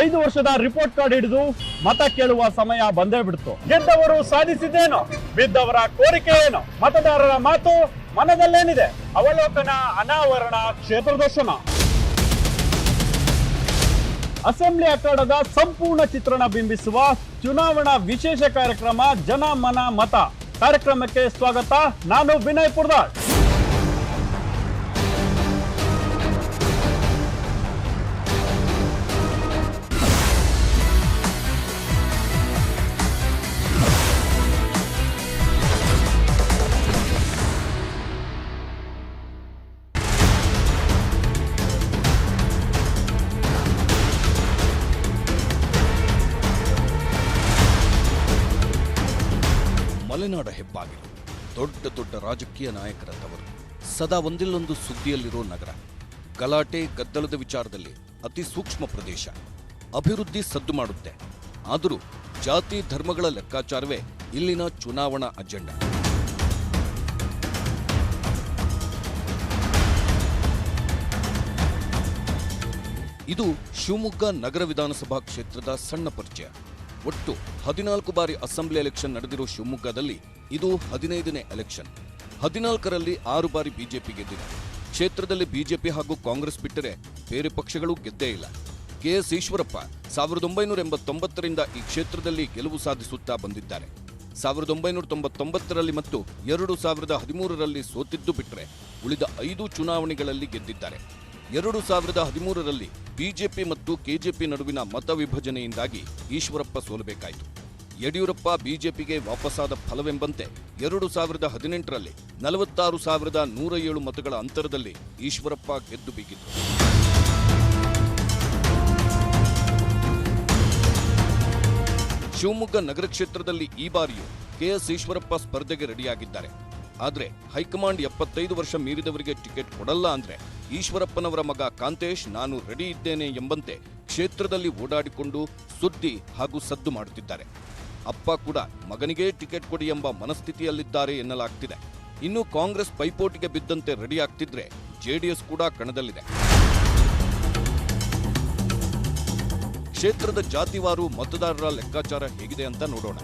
5 ವರ್ಷದ report card ಹಿಡಿದು ಮತ ಕೇಳುವ ಸಮಯ ಬಂದೇ ಬಿಡ್ತು. ಗೆದ್ದವರು ಸಾಧಿಸಿದ್ದೇನು, ಬಿದ್ದವರ ಕೋರಿಕೆ ಏನು, ಮತದಾರರ ಮಾತು ಮನದಲ್ಲೇನಿದೆ, ಅವಲೋಕನ, ಅನಾವರಣ, ಕ್ಷೇತ್ರ ದರ್ಶನ. ಅಸೆಂಬ್ಲಿ ಅಖಾಡದ ಸಂಪೂರ್ಣ ಚಿತ್ರಣ ಬಿಂಬಿಸುವ ಚುನಾವಣಾ ವಿಶೇಷ ಕಾರ್ಯಕ್ರಮ ಜನ ಮನ ಮತ ಕಾರ್ಯಕ್ರಮಕ್ಕೆ ಸ್ವಾಗತ. ನಾನು ವಿನಯ್ ಪುರ್ದಾಳ್. ಮಲೆನಾಡ ಹೆಬ್ಬಾಗಿಲು, ದೊಡ್ಡ ದೊಡ್ಡ ರಾಜಕೀಯ ನಾಯಕರ ತವರು, ಸದಾ ಒಂದಿಲ್ಲೊಂದು ಸುದ್ದಿಯಲ್ಲಿರೋ ನಗರ, ಗಲಾಟೆ ಗದ್ದಲದ ವಿಚಾರದಲ್ಲಿ ಅತಿ ಸೂಕ್ಷ್ಮ ಪ್ರದೇಶ, ಅಭಿವೃದ್ಧಿ ಸದ್ದು ಮಾಡುತ್ತೆ. ಆದರೂ ಜಾತಿ ಧರ್ಮಗಳ ಲೆಕ್ಕಾಚಾರವೇ ಇಲ್ಲಿನ ಚುನಾವಣಾ ಅಜೆಂಡಾ. ಇದು ಶಿವಮೊಗ್ಗ ನಗರ ವಿಧಾನಸಭಾ ಕ್ಷೇತ್ರದ ಸಣ್ಣ ಪರಿಚಯ. ಒಟ್ಟು 14 ಬಾರಿ ಅಸೆಂಬ್ಲಿ ಎಲೆಕ್ಷನ್ ನಡೆದಿರೋ ಶಿವಮೊಗ್ಗದಲ್ಲಿ ಇದು 15ನೇ ಎಲೆಕ್ಷನ್. 14ರಲ್ಲಿ 6 ಬಾರಿ ಬಿಜೆಪಿ ಗೆದ್ದಿದೆ. ಕ್ಷೇತ್ರದಲ್ಲಿ ಬಿಜೆಪಿ ಹಾಗೂ ಕಾಂಗ್ರೆಸ್ ಬಿಟ್ಟರೆ ಬೇರೆ ಪಕ್ಷಗಳು ಗೆದ್ದೇ ಇಲ್ಲ. ಕೆಎಸ್ ಈಶ್ವರಪ್ಪ 1989ರಿಂದ ಈ ಕ್ಷೇತ್ರದಲ್ಲಿ ಗೆಲುವು ಸಾಧಿಸುತ್ತಾ ಬಂದಿದ್ದಾರೆ. 1999ರಲ್ಲಿ ಮತ್ತು 2013ರಲ್ಲಿ ಸೋತಿದ್ದು ಬಿಟ್ಟರೆ ಉಳಿದ 5 ಚುನಾವಣೆಗಳಲ್ಲಿ ಗೆದ್ದಿದ್ದಾರೆ. 2013ರಲ್ಲಿ ಬಿಜೆಪಿ ಮತ್ತು ಕೆಜೆಪಿ ನಡುವಿನ ಮತ ವಿಭಜನೆಯಿಂದಾಗಿ ಈಶ್ವರಪ್ಪ ಸೋಲಬೇಕಾಯಿತು. ಯಡಿಯೂರಪ್ಪ ಬಿಜೆಪಿಗೆ ವಾಪಸ್ಸಾದ ಫಲವೆಂಬಂತೆ 2018ರಲ್ಲಿ 46,107 ಮತಗಳ ಅಂತರದಲ್ಲಿ ಈಶ್ವರಪ್ಪ ಗೆದ್ದು ಬೀಗಿದ್ರು. ಶಿವಮೊಗ್ಗ ನಗರ ಕ್ಷೇತ್ರದಲ್ಲಿ ಈ ಬಾರಿಯೂ ಕೆಎಸ್ ಈಶ್ವರಪ್ಪ ಸ್ಪರ್ಧೆಗೆ ರೆಡಿಯಾಗಿದ್ದಾರೆ. ಆದರೆ ಹೈಕಮಾಂಡ್ 75 ವರ್ಷ ಮೀರಿದವರಿಗೆ ಟಿಕೆಟ್ ಕೊಡಲ್ಲ ಅಂದ್ರೆ ಈಶ್ವರಪ್ಪನವರ ಮಗ ಕಾಂತೇಶ್ ನಾನು ರೆಡಿ ಇದ್ದೇನೆ ಎಂಬಂತೆ ಕ್ಷೇತ್ರದಲ್ಲಿ ಓಡಾಡಿಕೊಂಡು ಸುದ್ದಿ ಹಾಗೂ ಸದ್ದು ಮಾಡುತ್ತಿದ್ದಾರೆ. ಅಪ್ಪ ಕೂಡ ಮಗನಿಗೆ ಟಿಕೆಟ್ ಕೊಡಿ ಎಂಬ ಮನಸ್ಥಿತಿಯಲ್ಲಿದ್ದಾರೆ ಎನ್ನಲಾಗ್ತಿದೆ. ಇನ್ನು ಕಾಂಗ್ರೆಸ್ ಪೈಪೋಟಿಗೆ ಬಿದ್ದಂತೆ ರೆಡಿ ಆಗ್ತಿದ್ರೆ ಜೆಡಿಎಸ್ ಕೂಡ ಕಣದಲ್ಲಿದೆ. ಕ್ಷೇತ್ರದ ಜಾತಿವಾರು ಮತದಾರರ ಲೆಕ್ಕಾಚಾರ ಹೇಗಿದೆ ಅಂತ ನೋಡೋಣ.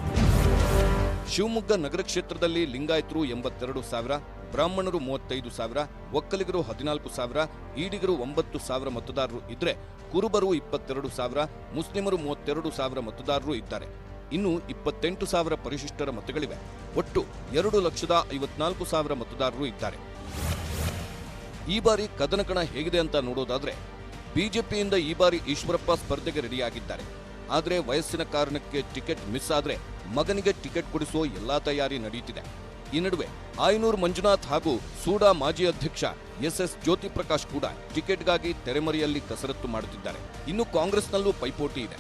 ಶಿವಮೊಗ್ಗ ನಗರ ಕ್ಷೇತ್ರದಲ್ಲಿ ಲಿಂಗಾಯತರು 82,000, ಬ್ರಾಹ್ಮಣರು 35,000, ಒಕ್ಕಲಿಗರು 14,000, ಈಡಿಗರು 9,000 ಮತದಾರರು ಇದ್ರೆ ಕುರುಬರು 22,000, ಮುಸ್ಲಿಮರು 32,000 ಮತದಾರರು ಇದ್ದಾರೆ. ಇನ್ನು 28,000 ಪರಿಶಿಷ್ಟರ ಮತಗಳಿವೆ. ಒಟ್ಟು 2,54,000 ಮತದಾರರು ಇದ್ದಾರೆ. ಈ ಬಾರಿ ಕದನಕಣ ಹೇಗಿದೆ ಅಂತ ನೋಡೋದಾದ್ರೆ ಬಿಜೆಪಿಯಿಂದ ಈ ಬಾರಿ ಈಶ್ವರಪ್ಪ ಸ್ಪರ್ಧೆಗೆ ರೆಡಿಯಾಗಿದ್ದಾರೆ. ಆದರೆ ವಯಸ್ಸಿನ ಕಾರಣಕ್ಕೆ ಟಿಕೆಟ್ ಮಿಸ್ ಆದ್ರೆ ಮಗನಿಗೆ ಟಿಕೆಟ್ ಕೊಡಿಸೋ ಎಲ್ಲಾ ತಯಾರಿ ನಡೆಯುತ್ತಿದೆ. ಈ ನಡುವೆ ಆಯನೂರು ಮಂಜುನಾಥ್ ಹಾಗೂ ಸೂಡಾ ಮಾಜಿ ಅಧ್ಯಕ್ಷ ಎಸ್ ಜ್ಯೋತಿ ಪ್ರಕಾಶ್ ಕೂಡ ಟಿಕೆಟ್ಗಾಗಿ ತೆರೆಮರೆಯಲ್ಲಿ ಕಸರತ್ತು ಮಾಡುತ್ತಿದ್ದಾರೆ. ಇನ್ನು ಕಾಂಗ್ರೆಸ್ನಲ್ಲೂ ಪೈಪೋಟಿ ಇದೆ.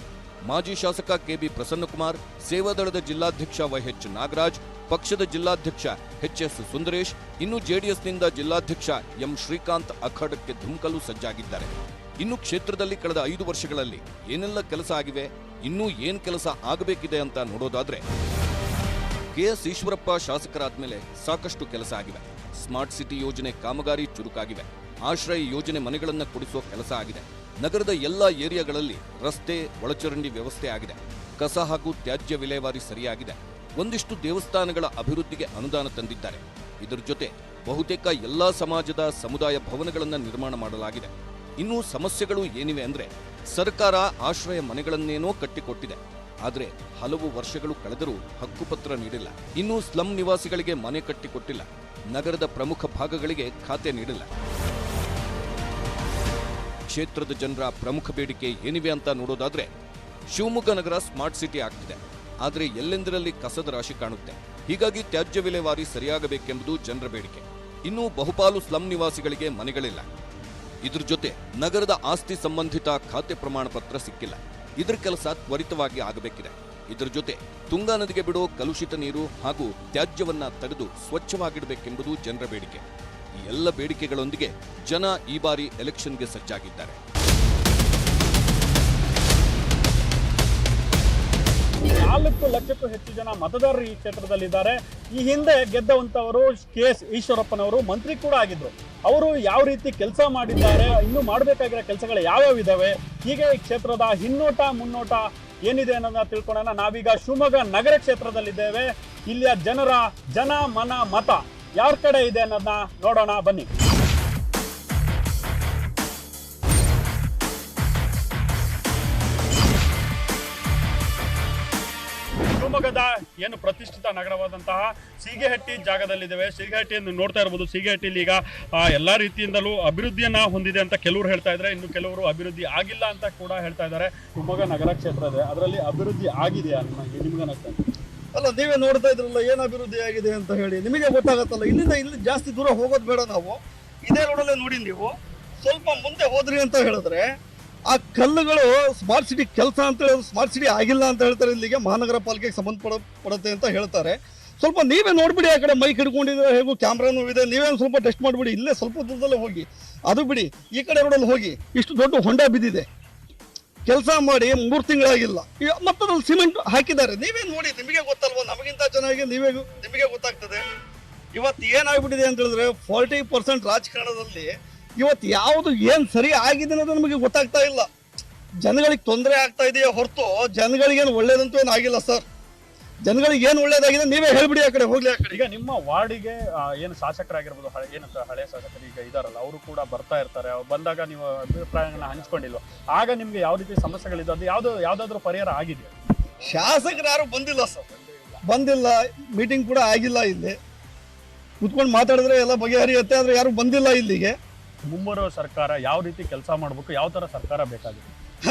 ಮಾಜಿ ಶಾಸಕ ಕೆಬಿ ಪ್ರಸನ್ನಕುಮಾರ್, ಸೇವಾದಳದ ಜಿಲ್ಲಾಧ್ಯಕ್ಷ ವೈಎಚ್ ನಾಗರಾಜ್, ಪಕ್ಷದ ಜಿಲ್ಲಾಧ್ಯಕ್ಷ ಎಚ್ಎಸ್ ಸುಂದರೇಶ್, ಇನ್ನು ಜೆಡಿಎಸ್ನಿಂದ ಜಿಲ್ಲಾಧ್ಯಕ್ಷ ಎಂ ಶ್ರೀಕಾಂತ್ ಅಖಾಡಕ್ಕೆ ಧುಮುಕಲು ಸಜ್ಜಾಗಿದ್ದಾರೆ. ಇನ್ನು ಕ್ಷೇತ್ರದಲ್ಲಿ ಕಳೆದ 5 ವರ್ಷಗಳಲ್ಲಿ ಏನೆಲ್ಲ ಕೆಲಸ ಆಗಿವೆ, ಇನ್ನೂ ಏನ್ ಕೆಲಸ ಆಗಬೇಕಿದೆ ಅಂತ ನೋಡೋದಾದ್ರೆ ಕೆಎಸ್ ಈಶ್ವರಪ್ಪ ಶಾಸಕರಾದ್ಮೇಲೆ ಸಾಕಷ್ಟು ಕೆಲಸ ಆಗಿವೆ. ಸ್ಮಾರ್ಟ್ ಸಿಟಿ ಯೋಜನೆ ಕಾಮಗಾರಿ ಚುರುಕಾಗಿವೆ. ಆಶ್ರಯ ಯೋಜನೆ ಮನೆಗಳನ್ನ ಕೊಡಿಸೋ ಕೆಲಸ ಆಗಿದೆ. ನಗರದ ಎಲ್ಲಾ ಏರಿಯಾಗಳಲ್ಲಿ ರಸ್ತೆ, ಒಳಚರಂಡಿ ವ್ಯವಸ್ಥೆ ಆಗಿದೆ. ಕಸ ಹಾಗೂ ತ್ಯಾಜ್ಯ ವಿಲೇವಾರಿ ಸರಿಯಾಗಿದೆ. ಒಂದಿಷ್ಟು ದೇವಸ್ಥಾನಗಳ ಅಭಿವೃದ್ಧಿಗೆ ಅನುದಾನ ತಂದಿದ್ದಾರೆ. ಇದರ ಜೊತೆ ಬಹುತೇಕ ಎಲ್ಲಾ ಸಮಾಜದ ಸಮುದಾಯ ಭವನಗಳನ್ನು ನಿರ್ಮಾಣ ಮಾಡಲಾಗಿದೆ. ಇನ್ನೂ ಸಮಸ್ಯೆಗಳು ಏನಿವೆ ಅಂದ್ರೆ ಸರ್ಕಾರ ಆಶ್ರಯ ಮನೆಗಳನ್ನೇನೋ ಕಟ್ಟಿಕೊಟ್ಟಿದೆ. ಆದರೆ ಹಲವು ವರ್ಷಗಳು ಕಳೆದರೂ ಹಕ್ಕುಪತ್ರ ನೀಡಿಲ್ಲ. ಇನ್ನೂ ಸ್ಲಂ ನಿವಾಸಿಗಳಿಗೆ ಮನೆ ಕಟ್ಟಿಕೊಟ್ಟಿಲ್ಲ. ನಗರದ ಪ್ರಮುಖ ಭಾಗಗಳಿಗೆ ಖಾತೆ ನೀಡಿಲ್ಲ. ಕ್ಷೇತ್ರದ ಜನರ ಪ್ರಮುಖ ಬೇಡಿಕೆ ಏನಿವೆ ಅಂತ ನೋಡೋದಾದ್ರೆ ಶಿವಮೊಗ್ಗ ನಗರ ಸ್ಮಾರ್ಟ್ ಸಿಟಿ ಆಗ್ತಿದೆ. ಆದರೆ ಎಲ್ಲೆಂದರಲ್ಲಿ ಕಸದ ರಾಶಿ ಕಾಣುತ್ತೆ. ಹೀಗಾಗಿ ತ್ಯಾಜ್ಯ ವಿಲೇವಾರಿ ಸರಿಯಾಗಬೇಕೆಂಬುದು ಜನರ ಬೇಡಿಕೆ. ಇನ್ನೂ ಬಹುಪಾಲು ಸ್ಲಂ ನಿವಾಸಿಗಳಿಗೆ ಮನೆಗಳಿಲ್ಲ. ಇದ್ರ ಜೊತೆ ನಗರದ ಆಸ್ತಿ ಸಂಬಂಧಿತ ಖಾತೆ ಪ್ರಮಾಣ ಪತ್ರ ಸಿಕ್ಕಿಲ್ಲ. ಇದರ ಕೆಲಸ ತ್ವರಿತವಾಗಿ ಆಗಬೇಕಿದೆ. ಇದರ ಜೊತೆ ತುಂಗಾ ನದಿಗೆ ಬಿಡೋ ಕಲುಷಿತ ನೀರು ಹಾಗೂ ತ್ಯಾಜ್ಯವನ್ನ ತೆಗೆದು ಸ್ವಚ್ಛವಾಗಿಡಬೇಕೆಂಬುದು ಜನರ ಬೇಡಿಕೆ. ಈ ಎಲ್ಲ ಬೇಡಿಕೆಗಳೊಂದಿಗೆ ಜನ ಈ ಬಾರಿ ಎಲೆಕ್ಷನ್ಗೆ ಸಜ್ಜಾಗಿದ್ದಾರೆ. 4 ಲಕ್ಷಕ್ಕೂ ಹೆಚ್ಚು ಜನ ಮತದಾರರು ಈ ಕ್ಷೇತ್ರದಲ್ಲಿದ್ದಾರೆ. ಈ ಹಿಂದೆ ಗೆದ್ದಂತವರು ಕೆಎಸ್ ಈಶ್ವರಪ್ಪನವರು ಮಂತ್ರಿ ಕೂಡ ಆಗಿದ್ರು. ಅವರು ಯಾವ ರೀತಿ ಕೆಲಸ ಮಾಡಿದ್ದಾರೆ, ಇನ್ನು ಮಾಡಬೇಕಾಗಿರೋ ಕೆಲಸಗಳು ಯಾವ್ಯಾವ ಇದಾವೆ, ಹೀಗೆ ಈ ಕ್ಷೇತ್ರದ ಹಿನ್ನೋಟ ಮುನ್ನೋಟ ಏನಿದೆ ಅನ್ನೋದನ್ನ ತಿಳ್ಕೊಳ್ಳೋಣ. ನಾವೀಗ ಶಿವಮೊಗ್ಗ ನಗರ ಕ್ಷೇತ್ರದಲ್ಲಿದ್ದೇವೆ. ಇಲ್ಲಿಯ ಜನರ ಜನ ಮನ ಮತ ಯಾರ ಕಡೆ ಇದೆ ಅನ್ನೋದನ್ನ ನೋಡೋಣ ಬನ್ನಿ. ಶಿವಮೊಗ್ಗದ ಏನು ಪ್ರತಿಷ್ಠಿತ ನಗರವಾದಂತಹ ಸೀಗೆಹಟ್ಟಿ ಜಾಗದಲ್ಲಿದ್ದೇವೆ. ಸೀಗೆಹಟ್ಟಿಯನ್ನು ನೋಡ್ತಾ ಇರಬಹುದು. ಸೀಗೆಹಟ್ಟಿಲಿ ಈಗ ಎಲ್ಲಾ ರೀತಿಯಿಂದಲೂ ಅಭಿವೃದ್ಧಿಯನ್ನ ಹೊಂದಿದೆ ಅಂತ ಕೆಲವರು ಹೇಳ್ತಾ ಇದ್ದಾರೆ, ಇನ್ನು ಕೆಲವರು ಅಭಿವೃದ್ಧಿ ಆಗಿಲ್ಲ ಅಂತ ಕೂಡ ಹೇಳ್ತಾ ಇದ್ದಾರೆ. ಶಿವಮೊಗ್ಗ ನಗರ ಕ್ಷೇತ್ರ ಇದೆ, ಅದರಲ್ಲಿ ಅಭಿವೃದ್ಧಿ ಆಗಿದೆಯಾ ನಿಮ್ಗನ್ನಿಸ್ತಾ? ಅಲ್ಲ, ನೀವೇ ನೋಡ್ತಾ ಇದ್ರಲ್ಲ ಏನು ಅಭಿವೃದ್ಧಿ ಆಗಿದೆ ಅಂತ ಹೇಳಿ, ನಿಮಗೆ ಗೊತ್ತಾಗತ್ತಲ್ಲ. ಇಲ್ಲಿಂದ ಇಲ್ಲಿ ಜಾಸ್ತಿ ದೂರ ಹೋಗೋದು ಬೇಡ, ನಾವು ಇದೇ ರೋಡಲ್ಲೇ ನೋಡಿ. ನೀವು ಸ್ವಲ್ಪ ಮುಂದೆ ಹೋದ್ರಿ ಅಂತ ಹೇಳಿದ್ರೆ ಆ ಕಲ್ಲುಗಳು ಸ್ಮಾರ್ಟ್ ಸಿಟಿ ಕೆಲಸ ಅಂತ ಹೇಳಿ ಸ್ಮಾರ್ಟ್ ಸಿಟಿ ಆಗಿಲ್ಲ ಅಂತ ಹೇಳ್ತಾರೆ. ಇಲ್ಲಿಗೆ ಮಹಾನಗರ ಪಾಲಿಕೆಗೆ ಪಡುತ್ತೆ ಅಂತ ಹೇಳ್ತಾರೆ. ಸ್ವಲ್ಪ ನೀವೇ ನೋಡ್ಬಿಡಿ, ಆ ಕಡೆ ಮೈಕ್ ಹಿಡ್ಕೊಂಡಿದ್ರೆ ಹೇಗೂ ಕ್ಯಾಮ್ರಾನು ಇದೆ, ನೀವೇ ಸ್ವಲ್ಪ ಟೆಸ್ಟ್ ಮಾಡಿಬಿಡಿ. ಇಲ್ಲೇ ಸ್ವಲ್ಪ ದೂರದಲ್ಲೇ ಹೋಗಿ, ಅದು ಬಿಡಿ ಈ ಕಡೆ ರೋಡಲ್ಲಿ ಹೋಗಿ, ಇಷ್ಟು ದೊಡ್ಡ ಹೊಂಡ ಬಿದ್ದಿದೆ, ಕೆಲಸ ಮಾಡಿ 3 ತಿಂಗಳಾಗಿಲ್ಲ. ಮತ್ತದ್ರಲ್ಲಿ ಸಿಮೆಂಟ್ ಹಾಕಿದ್ದಾರೆ, ನೀವೇ ನೋಡಿ, ನಿಮಗೆ ಗೊತ್ತಲ್ವ, ನಮಗಿಂತ ಚೆನ್ನಾಗಿ ನಿಮಗೆ ಗೊತ್ತಾಗ್ತದೆ. ಇವತ್ತು ಏನಾಗ್ಬಿಟ್ಟಿದೆ ಅಂತ ಹೇಳಿದ್ರೆ 40% ರಾಜಕಾರಣದಲ್ಲಿ ಇವತ್ತು ಯಾವುದು ಏನು ಸರಿ ಆಗಿದೆ ಅನ್ನೋದು ನಮಗೆ ಗೊತ್ತಾಗ್ತಾ ಇಲ್ಲ. ಜನಗಳಿಗೆ ತೊಂದರೆ ಆಗ್ತಾ ಇದೆಯಾ ಹೊರತು ಜನಗಳಿಗೇನು ಒಳ್ಳೇದಂತೂ ಏನು ಆಗಿಲ್ಲ ಸರ್. ಜನಗಳಿಗೆ ಏನು ಒಳ್ಳೇದಾಗಿದೆ ನೀವೇ ಹೇಳ್ಬಿಡಿ, ಆ ಕಡೆ ಹೋಗ್ಲಿ. ಆ ಕಡೆ ಈಗ ನಿಮ್ಮ ವಾರ್ಡಿಗೆ ಏನು ಶಾಸಕರಾಗಿರ್ಬೋದು, ಹಳೆ ಶಾಸಕರು ಈಗ ಇದಾರಲ್ಲ, ಅವರು ಕೂಡ ಬರ್ತಾ ಇರ್ತಾರೆ. ಅವ್ರು ಬಂದಾಗ ನೀವು ಅಭಿಪ್ರಾಯಗಳನ್ನ ಹಂಚ್ಕೊಂಡಿಲ್ವ? ಆಗ ನಿಮ್ಗೆ ಯಾವ ರೀತಿ ಸಮಸ್ಯೆಗಳಿದೆ, ಅದು ಯಾವ್ದಾದ್ರು ಪರಿಹಾರ ಆಗಿದೆಯಾ? ಶಾಸಕರು ಯಾರು ಬಂದಿಲ್ಲ ಸರ್, ಬಂದಿಲ್ಲ. ಮೀಟಿಂಗ್ ಕೂಡ ಆಗಿಲ್ಲ. ಇಲ್ಲಿ ಕುತ್ಕೊಂಡು ಮಾತಾಡಿದ್ರೆ ಎಲ್ಲ ಬಗೆಹರಿಯುತ್ತೆ, ಆದ್ರೆ ಯಾರು ಬಂದಿಲ್ಲ ಇಲ್ಲಿಗೆ. ಮುಂಬರುವ ಸರ್ಕಾರ ಯಾವ ರೀತಿ ಕೆಲಸ ಮಾಡಬೇಕು, ಯಾವ ತರ ಸರ್ಕಾರ ಬೇಕಾಗಿದೆ?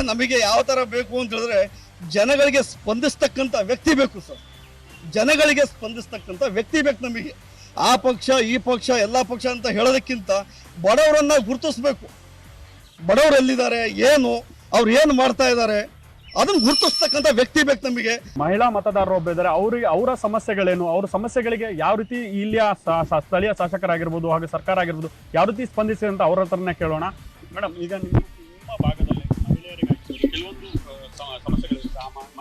ನಮಗೆ ಯಾವ ತರ ಬೇಕು ಅಂತ ಹೇಳಿದ್ರೆ ಜನಗಳಿಗೆ ಸ್ಪಂದಿಸ್ತಕ್ಕಂಥ ವ್ಯಕ್ತಿ ಬೇಕು ಸರ್. ಜನಗಳಿಗೆ ಸ್ಪಂದಿಸ್ತಕ್ಕಂಥ ವ್ಯಕ್ತಿ ಬೇಕು ನಮಗೆ. ಆ ಪಕ್ಷ ಈ ಪಕ್ಷ ಎಲ್ಲ ಪಕ್ಷ ಅಂತ ಹೇಳೋದಕ್ಕಿಂತ ಬಡವರನ್ನ ಗುರುತಿಸ್ಬೇಕು. ಬಡವರು ಎಲ್ಲಿದ್ದಾರೆ, ಏನು ಅವ್ರು ಏನು ಮಾಡ್ತಾ ಇದ್ದಾರೆ ಅದನ್ನ ಗುರುತಿಸ್ತಕ್ಕಂಥ ವ್ಯಕ್ತಿ ಬೇಕು ನಮಗೆ. ಮಹಿಳಾ ಮತದಾರರು ಒಬ್ಬ ಇದ್ದಾರೆ, ಅವರ ಸಮಸ್ಯೆಗಳೇನು, ಅವ್ರ ಸಮಸ್ಯೆಗಳಿಗೆ ಯಾವ ರೀತಿ ಇಲ್ಲಿಯ ಸ್ಥಳೀಯ ಶಾಸಕರಾಗಿರ್ಬೋದು ಹಾಗೂ ಸರ್ಕಾರ ಆಗಿರ್ಬೋದು ಯಾವ ರೀತಿ ಸ್ಪಂದಿಸಿದೆ ಅಂತ ಅವ್ರ ಹತ್ರನೇ ಕೇಳೋಣ. ಮೇಡಮ್, ಈಗ ನಿಮ್ಮ ಭಾಗದಲ್ಲಿ ಮಹಿಳೆಯರಿಗಾಗಿ ಕೆಲವೊಂದು ಸಮಸ್ಯೆಗಳಿದೆ,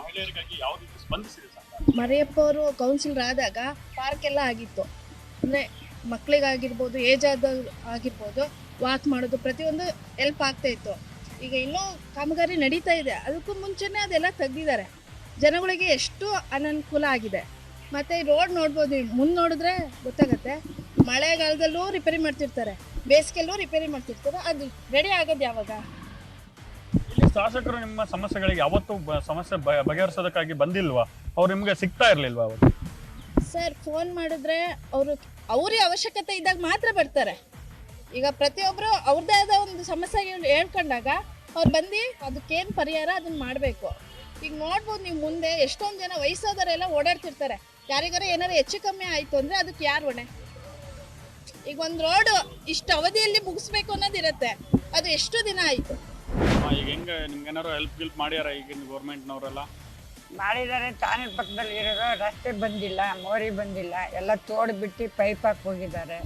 ಮಹಿಳೆಯರಿಗಾಗಿ ಯಾವ ರೀತಿ ಸ್ಪಂದಿಸಿದೆ ಸರ್ಕಾರ? ಮರಿಯಪ್ಪ ಅವರು ಕೌನ್ಸಿಲರ್ ಆದಾಗ ಪಾರ್ಕ್ ಎಲ್ಲ ಆಗಿತ್ತು. ಅಂದರೆ ಮಕ್ಕಳಿಗಾಗಿರ್ಬೋದು, ಏಜ್ ಆದವ್ರು ಆಗಿರ್ಬೋದು, ವಾಕ್ ಮಾಡೋದು ಪ್ರತಿಯೊಂದು ಹೆಲ್ಪ್ ಆಗ್ತಾ ಇತ್ತು. ಈಗ ಇನ್ನೂ ಕಾಮಗಾರಿ ನಡೀತಾ ಇದೆ. ಅದಕ್ಕೂ ಮುಂಚೆನೇ ಅದೆಲ್ಲ ತೆಗ್ದಿದ್ದಾರೆ. ಜನಗಳಿಗೆ ಎಷ್ಟು ಅನನುಕೂಲ ಆಗಿದೆ. ಮತ್ತು ರೋಡ್ ನೋಡ್ಬೋದು, ನೀವು ಮುಂದೆ ನೋಡಿದ್ರೆ ಗೊತ್ತಾಗುತ್ತೆ. ಮಳೆಗಾಲದಲ್ಲೂ ರಿಪೇರಿ ಮಾಡ್ತಿರ್ತಾರೆ, ಬೇಸಿಗೆಲ್ಲೂ ರಿಪೇರಿ ಮಾಡ್ತಿರ್ತಾರೆ. ಅದು ರೆಡಿ ಆಗೋದು ಯಾವಾಗ? ಇಲ್ಲಿ ಶಾಸಕರು ನಿಮ್ಮ ಸಮಸ್ಯೆಗಳಿಗೆ ಯಾವತ್ತೂ ಸಮಸ್ಯೆ ಬಗೆಹರಿಸೋದಕ್ಕಾಗಿ ಬಂದಿಲ್ವಾ? ಅವ್ರು ನಿಮಗೆ ಸಿಗ್ತಾ ಇರಲಿಲ್ವಾ ಅವತ್ತು? ಸರ್, ಫೋನ್ ಮಾಡಿದ್ರೆ ಅವ್ರಿಗೆ ಅವಶ್ಯಕತೆ ಇದ್ದಾಗ ಮಾತ್ರ ಬರ್ತಾರೆ. ಈಗ ಪ್ರತಿಯೊಬ್ಬರು ಅವ್ರದ್ದೇ ಆದ ಒಂದು ಸಮಸ್ಯೆ ಹೇಳ್ಕೊಂಡಾಗ ಅವ್ರು ಬಂದು ಅದಕ್ಕೇನು ಪರಿಹಾರ ಅದನ್ನ ಮಾಡಬೇಕು. ಈಗ ನೋಡ್ಬೋದು ನೀವು, ಮುಂದೆ ಎಷ್ಟೊಂದು ಜನ ವಯಸ್ಸಾದವರೆಲ್ಲ ಓಡಾಡ್ತಿರ್ತಾರೆ. ಯಾರಿಗಾರ ಏನಾರು ಹೆಚ್ಚು ಕಮ್ಮಿ ಆಯಿತು ಅಂದರೆ ಅದಕ್ಕೆ ಯಾರು ಹೊಣೆ? ಈಗ ಒಂದು ರೋಡು ಇಷ್ಟು ಅವಧಿಯಲ್ಲಿ ಮುಗಿಸ್ಬೇಕು ಅನ್ನೋದಿರುತ್ತೆ, ಅದು ಎಷ್ಟು ದಿನ ಆಯಿತು? ಈಗ ಹೆಂಗೆ ನಿಮ್ಗೆ ಏನಾರು ಹೆಲ್ಪ್ ಮಾಡ್ಯಾರ ಈಗಿನ ಗೌರ್ಮೆಂಟ್ನವರೆಲ್ಲ? ಮಾಡಿದ್ದಾರೆ. ಚಾನಲ್ ಪಕ್ಕದಲ್ಲಿ ಇರೋದು ರಸ್ತೆ ಬಂದಿಲ್ಲ, ಮೋರಿ ಬಂದಿಲ್ಲ, ಎಲ್ಲ ತೋಡ್ಬಿಟ್ಟು ಪೈಪ್ ಹಾಕಿ ಹೋಗಿದ್ದಾರೆ.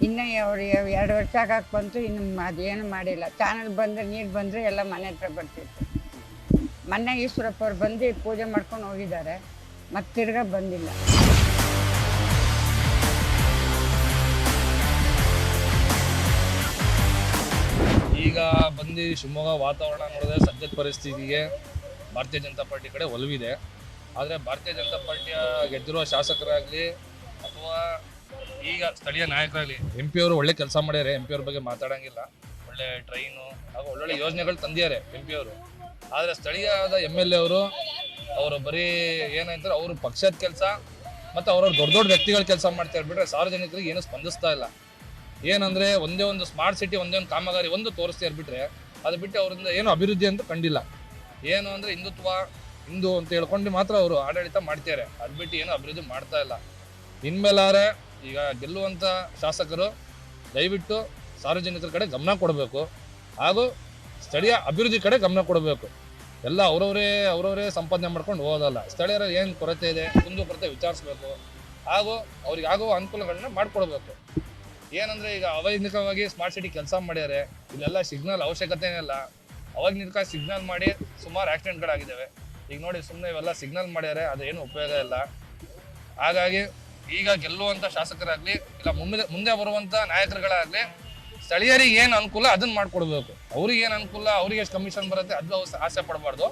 ಇನ್ನು ಅವ್ರು 2 ವರ್ಷ ಹಾಕಕ್ಕೆ ಬಂತು, ಇನ್ನು ಅದೇನು ಮಾಡಿಲ್ಲ. ಚಾನಲ್ ಬಂದರೆ ನೀರು ಬಂದರೆ ಎಲ್ಲ ಮನೆ ಹತ್ರ ಬರ್ತಿತ್ತು. ಮೊನ್ನೆ ಈಶ್ವರಪ್ಪ ಅವ್ರು ಬಂದು ಪೂಜೆ ಮಾಡ್ಕೊಂಡು ಹೋಗಿದ್ದಾರೆ, ಮತ್ತೆ ತಿರ್ಗಾ ಬಂದಿಲ್ಲ. ಈಗ ಬಂದು ಶಿವಮೊಗ್ಗ ವಾತಾವರಣ ನೋಡಿದ್ರೆ ಸದ್ಯದ ಪರಿಸ್ಥಿತಿಗೆ ಭಾರತೀಯ ಜನತಾ ಪಾರ್ಟಿ ಕಡೆ ಒಲವಿದೆ. ಆದರೆ ಭಾರತೀಯ ಜನತಾ ಪಾರ್ಟಿಯ ಗೆದ್ದಿರುವ ಶಾಸಕರಾಗಲಿ ಅಥವಾ ಈಗ ಸ್ಥಳೀಯ ನಾಯಕರಾಗಲಿ, MP ಅವರು ಒಳ್ಳೆ ಕೆಲಸ ಮಾಡ್ಯಾರೆ. MP ಅವ್ರ ಬಗ್ಗೆ ಮಾತಾಡೋಂಗಿಲ್ಲ. ಒಳ್ಳೆ ಟ್ರೈನು ಹಾಗೂ ಒಳ್ಳೊಳ್ಳೆ ಯೋಜನೆಗಳು ತಂದಿದ್ದಾರೆ MP ಅವರು. ಆದರೆ ಸ್ಥಳೀಯವಾದ MLA ಅವರು ಬರೀ ಏನಂತಾರೆ, ಅವರು ಪಕ್ಷದ ಕೆಲಸ ಮತ್ತು ಅವ್ರವ್ರ ದೊಡ್ಡ ದೊಡ್ಡ ವ್ಯಕ್ತಿಗಳ ಕೆಲಸ ಮಾಡ್ತಾರೆ ಬಿಟ್ಟರೆ ಸಾರ್ವಜನಿಕರಿಗೆ ಏನು ಸ್ಪಂದಿಸ್ತಾ ಇಲ್ಲ. ಏನಂದರೆ ಒಂದೇ ಒಂದು ಸ್ಮಾರ್ಟ್ ಸಿಟಿ, ಒಂದೇ ಒಂದು ಕಾಮಗಾರಿ ಒಂದು ತೋರಿಸ್ತಾ ಬಿಟ್ಟರೆ ಅದು ಬಿಟ್ಟು ಅವರಿಂದ ಏನು ಅಭಿವೃದ್ಧಿ ಅಂತ ಕಂಡಿಲ್ಲ. ಏನು ಅಂದರೆ ಹಿಂದೂ ಅಂತ ಹೇಳ್ಕೊಂಡು ಮಾತ್ರ ಅವರು ಆಡಳಿತ ಮಾಡ್ತಾರೆ, ಅದು ಬಿಟ್ಟು ಏನು ಅಭಿವೃದ್ಧಿ ಮಾಡ್ತಾ ಇಲ್ಲ. ಇನ್ಮೇಲಾರೆ ಈಗ ಗೆಲ್ಲುವಂಥ ಶಾಸಕರು ದಯವಿಟ್ಟು ಸಾರ್ವಜನಿಕರ ಕಡೆ ಗಮನ ಕೊಡಬೇಕು ಹಾಗೂ ಸ್ಥಳೀಯ ಅಭಿವೃದ್ಧಿ ಕಡೆ ಗಮನ ಕೊಡಬೇಕು. ಎಲ್ಲ ಅವರವರೇ ಸಂಪಾದನೆ ಮಾಡ್ಕೊಂಡು ಹೋಗೋದಲ್ಲ. ಸ್ಥಳೀಯರ ಏನು ಕೊರತೆ ಇದೆ, ಕುಂದುಕೊರತೆ ವಿಚಾರಿಸ್ಬೇಕು ಹಾಗೂ ಅವ್ರಿಗೆ ಆಗುವ ಅನುಕೂಲಗಳನ್ನ ಮಾಡಿಕೊಡ್ಬೇಕು. ಏನಂದರೆ ಈಗ ಅವೈಜ್ಞಾನಿಕವಾಗಿ ಸ್ಮಾರ್ಟ್ ಸಿಟಿ ಕೆಲಸ ಮಾಡ್ಯಾರೆ. ಇಲ್ಲೆಲ್ಲ ಸಿಗ್ನಲ್ ಅವಶ್ಯಕತೆನೇ ಇಲ್ಲ. ಅವೈಜ್ಞಾನಿಕ ಸಿಗ್ನಲ್ ಮಾಡಿ ಸುಮಾರು ಆಕ್ಸಿಡೆಂಟ್ಗಳಾಗಿದ್ದಾವೆ. ಈಗ ನೋಡಿ, ಸುಮ್ಮನೆ ಇವೆಲ್ಲ ಸಿಗ್ನಲ್ ಮಾಡ್ಯಾರೆ, ಅದೇನು ಉಪಯೋಗ ಇಲ್ಲ. ಹಾಗಾಗಿ ಈಗ ಗೆಲ್ಲುವಂಥ ಶಾಸಕರಾಗಲಿ ಇಲ್ಲ ಮುಂದೆ ಬರುವಂಥ ನಾಯಕರುಗಳಾಗಲಿ ಸ್ಥಳೀಯರಿಗೆ ಏನು ಅನುಕೂಲ ಅದನ್ನ ಮಾಡ್ಕೊಡ್ಬೇಕು. ಅವ್ರಿಗೆ ಏನು ಅನುಕೂಲ, ಅವ್ರಿಗೆ ಎಷ್ಟು ಕಮಿಷನ್ ಬರುತ್ತೆ ಅದು ಆಸೆ ಪಡಬಾರ್ದು.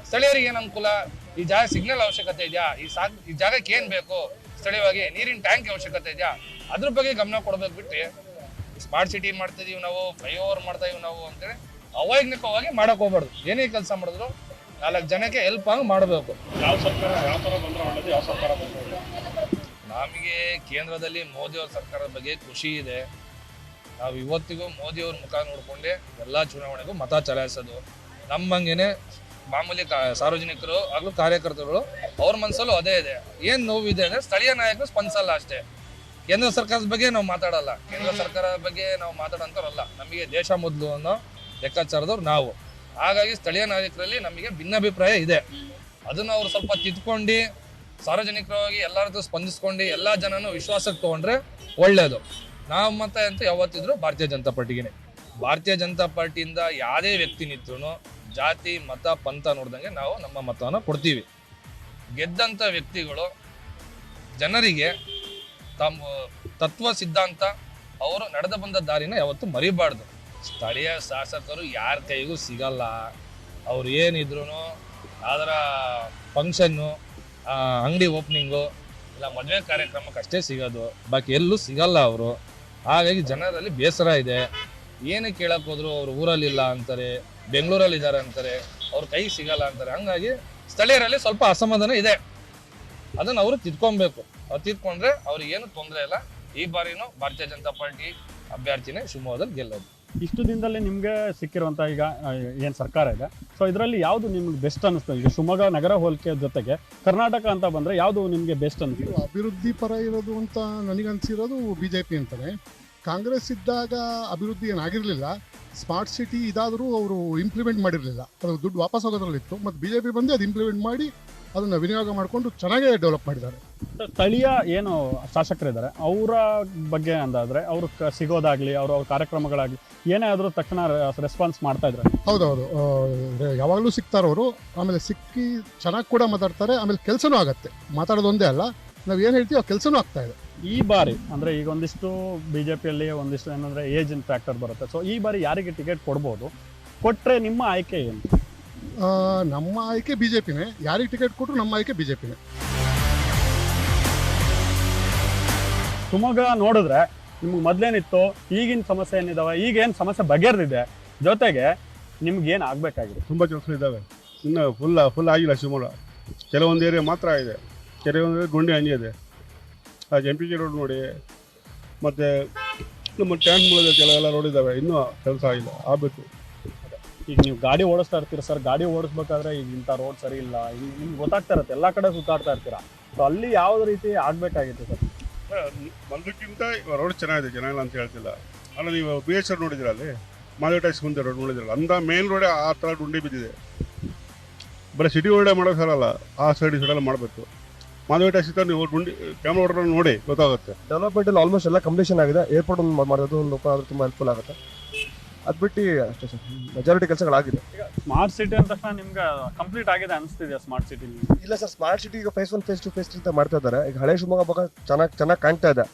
ಸ್ಥಳೀಯರಿಗೆ ಏನು ಅನುಕೂಲ, ಈ ಜಾಗ ಸಿಗ್ನಲ್ ಅವಶ್ಯಕತೆ ಇದೆಯಾ, ಈ ಜಾಗಕ್ಕೆ ಏನ್ ಬೇಕು, ಸ್ಥಳೀಯವಾಗಿ ನೀರಿನ ಟ್ಯಾಂಕ್ ಅವಶ್ಯಕತೆ ಇದೆಯಾ, ಅದ್ರ ಬಗ್ಗೆ ಗಮನ ಕೊಡ್ಬೇಕು. ಬಿಟ್ಟು ಸ್ಮಾರ್ಟ್ ಸಿಟಿ ಮಾಡ್ತಿದೀವಿ ನಾವು, ಫ್ಲೈಓವರ್ ಮಾಡ್ತಾ ಇದೀವಿ ನಾವು ಅಂತೇಳಿ ಅವೈಜ್ಞಾನಿಕವಾಗಿ ಮಾಡಕ್ ಹೋಗ್ಬಾರ್ದು. ಏನೇ ಕೆಲಸ ಮಾಡಿದ್ರು 4 ಜನಕ್ಕೆ ಹೆಲ್ಪ್ ಆಗಿ ಮಾಡಬೇಕು. ಯಾವ ಸರ್ಕಾರ ಯಾವ ತರ ಬಂದ್ರೆ ಒಳ್ಳೇದು, ಯಾವ ಸರ್ಕಾರ ಬಂದ್ರೆ ಒಳ್ಳೇದು? ನಮಗೆ ಕೇಂದ್ರದಲ್ಲಿ ಮೋದಿ ಅವ್ರ ಸರ್ಕಾರದ ಬಗ್ಗೆ ಖುಷಿ ಇದೆ. ನಾವು ಇವತ್ತಿಗೂ ಮೋದಿ ಅವ್ರ ಮುಖ ನೋಡ್ಕೊಂಡೆ ಎಲ್ಲಾ ಚುನಾವಣೆಗೂ ಮತ ಚಲಾಯಿಸೋದು. ನಮ್ಮಂಗೆನೆ ಮಾಮೂಲಿ ಸಾರ್ವಜನಿಕರು ಹಾಗೂ ಕಾರ್ಯಕರ್ತರು ಅವ್ರ ಮನಸ್ಸಲ್ಲೂ ಅದೇ ಇದೆ. ಏನ್ ನೋವಿದೆ ಅಂದ್ರೆ ಸ್ಥಳೀಯ ನಾಯಕರು ಸ್ಪಂದಿಸಲ್ಲ ಅಷ್ಟೇ. ಕೇಂದ್ರ ಸರ್ಕಾರದ ಬಗ್ಗೆ ನಾವು ಮಾತಾಡಲ್ಲ, ಕೇಂದ್ರ ಸರ್ಕಾರದ ಬಗ್ಗೆ ನಾವು ಮಾತಾಡೋಂಥವ್ರಲ್ಲ. ನಮಗೆ ದೇಶ ಮೊದಲು ಅನ್ನೋ ಲೆಕ್ಕಾಚಾರದವ್ರು ನಾವು. ಹಾಗಾಗಿ ಸ್ಥಳೀಯ ನಾಯಕರಲ್ಲಿ ನಮಗೆ ಭಿನ್ನಾಭಿಪ್ರಾಯ ಇದೆ. ಅದನ್ನ ಅವ್ರು ಸ್ವಲ್ಪ ತಿದ್ಕೊಂಡು ಸಾರ್ವಜನಿಕರಾಗಿ ಎಲ್ಲರದ್ದು ಸ್ಪಂದಿಸ್ಕೊಂಡು ಎಲ್ಲ ಜನನು ವಿಶ್ವಾಸಕ್ಕೆ ತಗೊಂಡ್ರೆ ಒಳ್ಳೇದು. ನಾವು ಮತ ಅಂತ ಯಾವತ್ತಿದ್ರು ಭಾರತೀಯ ಜನತಾ ಪಾರ್ಟಿಗೆ. ಭಾರತೀಯ ಜನತಾ ಪಾರ್ಟಿಯಿಂದ ಯಾವುದೇ ವ್ಯಕ್ತಿ ನಿಂತ್ರು ಜಾತಿ ಮತ ಪಂಥ ನೋಡ್ದಂಗೆ ನಾವು ನಮ್ಮ ಮತವನ್ನು ಕೊಡ್ತೀವಿ. ಗೆದ್ದಂಥ ವ್ಯಕ್ತಿಗಳು ಜನರಿಗೆ ತಮ್ಮ ತತ್ವ ಸಿದ್ಧಾಂತ ಅವರು ನಡೆದು ಬಂದ ದಾರಿನ ಯಾವತ್ತೂ ಮರಿಬಾರ್ದು. ಸ್ಥಳೀಯ ಶಾಸಕರು ಯಾರ ಕೈಗೂ ಸಿಗಲ್ಲ. ಅವ್ರು ಏನಿದ್ರು ಅದರ ಫಂಕ್ಷನ್ನು, ಅಂಗಡಿ ಓಪನಿಂಗು ಇಲ್ಲ ಮದುವೆ ಕಾರ್ಯಕ್ರಮಕ್ಕೆ ಅಷ್ಟೇ ಸಿಗೋದು, ಬಾಕಿ ಎಲ್ಲೂ ಸಿಗಲ್ಲ ಅವರು. ಹಾಗಾಗಿ ಜನರಲ್ಲಿ ಬೇಸರ ಇದೆ. ಏನು ಕೇಳಕ್ ಹೋದ್ರು ಅವ್ರು ಊರಲ್ಲಿಲ್ಲ ಅಂತಾರೆ, ಬೆಂಗಳೂರಲ್ಲಿ ಇದ್ದಾರೆ ಅಂತಾರೆ, ಅವ್ರ ಕೈ ಸಿಗಲ್ಲ ಅಂತಾರೆ. ಹಂಗಾಗಿ ಸ್ಥಳೀಯರಲ್ಲಿ ಸ್ವಲ್ಪ ಅಸಮಾಧಾನ ಇದೆ. ಅದನ್ನ ಅವರು ತಿದ್ಕೊಬೇಕು. ಅವ್ರು ತಿದ್ಕೊಂಡ್ರೆ ಅವ್ರಿಗೆ ಏನು ತೊಂದರೆ ಇಲ್ಲ. ಈ ಬಾರಿನೂ ಭಾರತೀಯ ಜನತಾ ಪಾರ್ಟಿ ಅಭ್ಯರ್ಥಿನೇ ಶಿವಮೊಗ್ಗದಲ್ಲಿ ಗೆಲ್ಲೋದು. ಇಷ್ಟು ದಿನದಲ್ಲಿ ನಿಮ್ಗೆ ಸಿಕ್ಕಿರುವಂತ ಈಗ ಏನ್ ಸರ್ಕಾರ ಇದೆ, ಸೊ ಇದರಲ್ಲಿ ಯಾವ್ದು ನಿಮ್ಗೆ ಬೆಸ್ಟ್ ಅನಿಸ್ತು? ಈಗ ಶಿವಮೊಗ್ಗ ನಗರ ಹೋಲಿಕೆ ಜೊತೆಗೆ ಕರ್ನಾಟಕ ಅಂತ ಬಂದ್ರೆ ಯಾವ್ದು ನಿಮ್ಗೆ ಬೆಸ್ಟ್ ಅನಿಸ್ತು? ಅಭಿವೃದ್ಧಿ ಪರ ಇರೋದು ಅಂತ ನನಗನ್ಸಿರೋದು ಬಿಜೆಪಿ ಅಂತಾನೆ. ಕಾಂಗ್ರೆಸ್ ಇದ್ದಾಗ ಅಭಿವೃದ್ಧಿ ಏನಾಗಿರಲಿಲ್ಲ. ಸ್ಮಾರ್ಟ್ ಸಿಟಿ ಇದಾದರೂ ಅವರು ಇಂಪ್ಲಿಮೆಂಟ್ ಮಾಡಿರಲಿಲ್ಲ, ಅದು ದುಡ್ಡು ವಾಪಸ್ ಹೋಗೋದ್ರಲ್ಲಿತ್ತು. ಮತ್ತು ಬಿಜೆಪಿ ಬಂದು ಅದು ಇಂಪ್ಲಿಮೆಂಟ್ ಮಾಡಿ ಅದನ್ನು ವಿನಿಯೋಗ ಮಾಡಿಕೊಂಡು ಚೆನ್ನಾಗೇ ಡೆವಲಪ್ ಮಾಡಿದ್ದಾರೆ. ಸ್ಥಳೀಯ ಏನು ಶಾಸಕರಿದ್ದಾರೆ ಅವರ ಬಗ್ಗೆ ಅಂದಾದ್ರೆ ಅವ್ರು ಸಿಗೋದಾಗ್ಲಿ, ಅವ್ರ ಕಾರ್ಯಕ್ರಮಗಳಾಗ್ಲಿ ಏನೇ ಆದ್ರೂ ತಕ್ಷಣ ರೆಸ್ಪಾನ್ಸ್ ಮಾಡ್ತಾ ಇದ್ದಾರೆ. ಹೌದೌದು, ಯಾವಾಗಲೂ ಸಿಗ್ತಾರವರು. ಆಮೇಲೆ ಸಿಕ್ಕಿ ಚೆನ್ನಾಗಿ ಕೂಡ ಮಾತಾಡ್ತಾರೆ. ಆಮೇಲೆ ಕೆಲಸನೂ ಆಗುತ್ತೆ. ಮಾತಾಡೋದು ಒಂದೇ ಅಲ್ಲ, ನಾವು ಏನು ಹೇಳ್ತೀವಿ ಆ ಕೆಲಸನೂ ಆಗ್ತಾ ಇದೆ. ಈ ಬಾರಿ ಅಂದ್ರೆ ಈಗ ಒಂದಿಷ್ಟು ಬಿಜೆಪಿಯಲ್ಲಿ ಒಂದಿಷ್ಟು ಏನಂದ್ರೆ ಏಜ್ ಇನ್ ಫ್ಯಾಕ್ಟರ್ ಬರುತ್ತೆ. ಸೊ ಈ ಬಾರಿ ಯಾರಿಗೆ ಟಿಕೆಟ್ ಕೊಡ್ಬೋದು, ಕೊಟ್ರೆ ನಿಮ್ಮ ಆಯ್ಕೆ ಏನು? ನಮ್ಮ ಆಯ್ಕೆ ಬಿಜೆಪಿನೇ. ಯಾರಿಗೆ ಟಿಕೆಟ್ ಕೊಟ್ಟರು ನಮ್ಮ ಆಯ್ಕೆ ಬಿಜೆಪಿನೇ. ಶಿವಮೊಗ್ಗ ನೋಡಿದ್ರೆ ನಿಮ್ಗೆ ಮೊದ್ಲೇನಿತ್ತು, ಈಗಿನ ಸಮಸ್ಯೆ ಏನಿದಾವೆ, ಈಗ ಏನು ಸಮಸ್ಯೆ ಬಗೆಹರಿದಿದೆ, ಜೊತೆಗೆ ನಿಮ್ಗೆ ಏನು ಆಗ್ಬೇಕಾಗಿದೆ? ತುಂಬ ಕೆಲಸ ಇದ್ದಾವೆ. ಇನ್ನು ಫುಲ್ ಆಗಿಲ್ಲ ಶಿವಮೊಗ್ಗ. ಕೆಲವೊಂದು ಏರಿಯಾ ಮಾತ್ರ ಇದೆ, ಕೆಲವೊಂದು ಗುಂಡಿ ಹಂಗೆ ಇದೆ. MPG ರೋಡ್ ನೋಡಿ, ಮತ್ತು ನಮ್ಮ ಟ್ಯಾಂಕ್ ಮೂಲದ ಕೆಲವೆಲ್ಲ ರೋಡ್ ಇದ್ದಾವೆ, ಇನ್ನೂ ಕೆಲಸ ಆಗಿಲ್ಲ, ಆಗಬೇಕು. ಈಗ ನೀವು ಗಾಡಿ ಓಡಿಸ್ತಾ ಇರ್ತೀರ ಸರ್, ಗಾಡಿ ಓಡಿಸ್ಬೇಕಾದ್ರೆ ಈಗ ಇಂಥ ರೋಡ್ ಸರಿ ಇಲ್ಲ, ನಿಮ್ಗೆ ಗೊತ್ತಾಗ್ತಾ ಇರುತ್ತೆ, ಎಲ್ಲ ಕಡೆ ಸುತ್ತಾಡ್ತಾ ಇರ್ತೀರಾ. ಸೊ ಅಲ್ಲಿ ಯಾವ್ದು ರೀತಿ ಆಗಬೇಕಾಗಿತ್ತು ಸರ್? ಮೊದಲಕ್ಕಿಂತ ರೋಡ್ ಚೆನ್ನಾಗಿದೆ, ಚೆನ್ನಾಗಿಲ್ಲ ಅಂತ ಹೇಳ್ತಿಲ್ಲ. ಅಲ್ಲ, ನೀವು BH ರೋಡ್ ನೋಡಿದಿರ, ಅಲ್ಲಿ ಮಾಧವ ಟ್ಯಾಕ್ಸ್ ಮುಂದೆ ರೋಡ್ ನೋಡಿದಿರಲ್ಲ, ಅಂಥ ಮೇನ್ ರೋಡೇ ಆ ಥರ ಗುಂಡಿ ಬಿದ್ದಿದೆ. ಬರೀ ಸಿಟಿ ರೋಡೇ ಮಾಡೋಕೆ ಸಾಲಲ್ಲ, ಆ ಸೈಡೆಲ್ಲ ಮಾಡಬೇಕು. ಮಾಧವ ಟ್ಯಾಕ್ಸ್ ಇತ್ತ ನೀವು ಗುಂಡಿ ಕ್ಯಾಮ್ರಾ ರೋಡ್ ನೋಡಿ ಗೊತ್ತಾಗುತ್ತೆ. ಡೆವಲಪ್ಮೆಂಟಲ್ಲಿ ಆಲ್ಮೋಸ್ಟ್ ಎಲ್ಲ ಕಂಪ್ಲೀಷನ್ ಆಗಿದೆ. ಏರ್ಪೋರ್ಟ್ ಒಂದು ಮಾಡೋದು ಒಂದು ಆದರೂ ತುಂಬ ಹೆಲ್ಪ್ಫುಲ್ ಆಗುತ್ತೆ. ಅದು ಬಿಟ್ಟು ಅಷ್ಟೇ ಸರ್, ಮೆಜಾರಿಟಿ ಕೆಲಸಗಳಾಗಿದೆ. ಈಗ ಸ್ಮಾರ್ಟ್ ಸಿಟಿ ಅಂದ ತಕ್ಷಣ ನಿಮ್ಗೆ ಕಂಪ್ಲೀಟ್ ಆಗಿದೆ ಅನಿಸ್ತಿದೆಯಾ ಸ್ಮಾರ್ಟ್ ಸಿಟಿ? ಇಲ್ಲ ಸರ್, ಸ್ಮಾರ್ಟ್ ಸಿಟಿ ಈಗ ಫೇಸ್ 1 ಫೇಸ್ 2 ಫೇಸ್ 3 ಅಂತ ಮಾಡ್ತಾ ಇದ್ದಾರೆ. ಈಗ ಹಳೆ ಶಿವಮೊಗ್ಗ ಭಾಗ ಚೆನ್ನಾಗಿ ಕಾಣ್ತಾ ಇದೆ.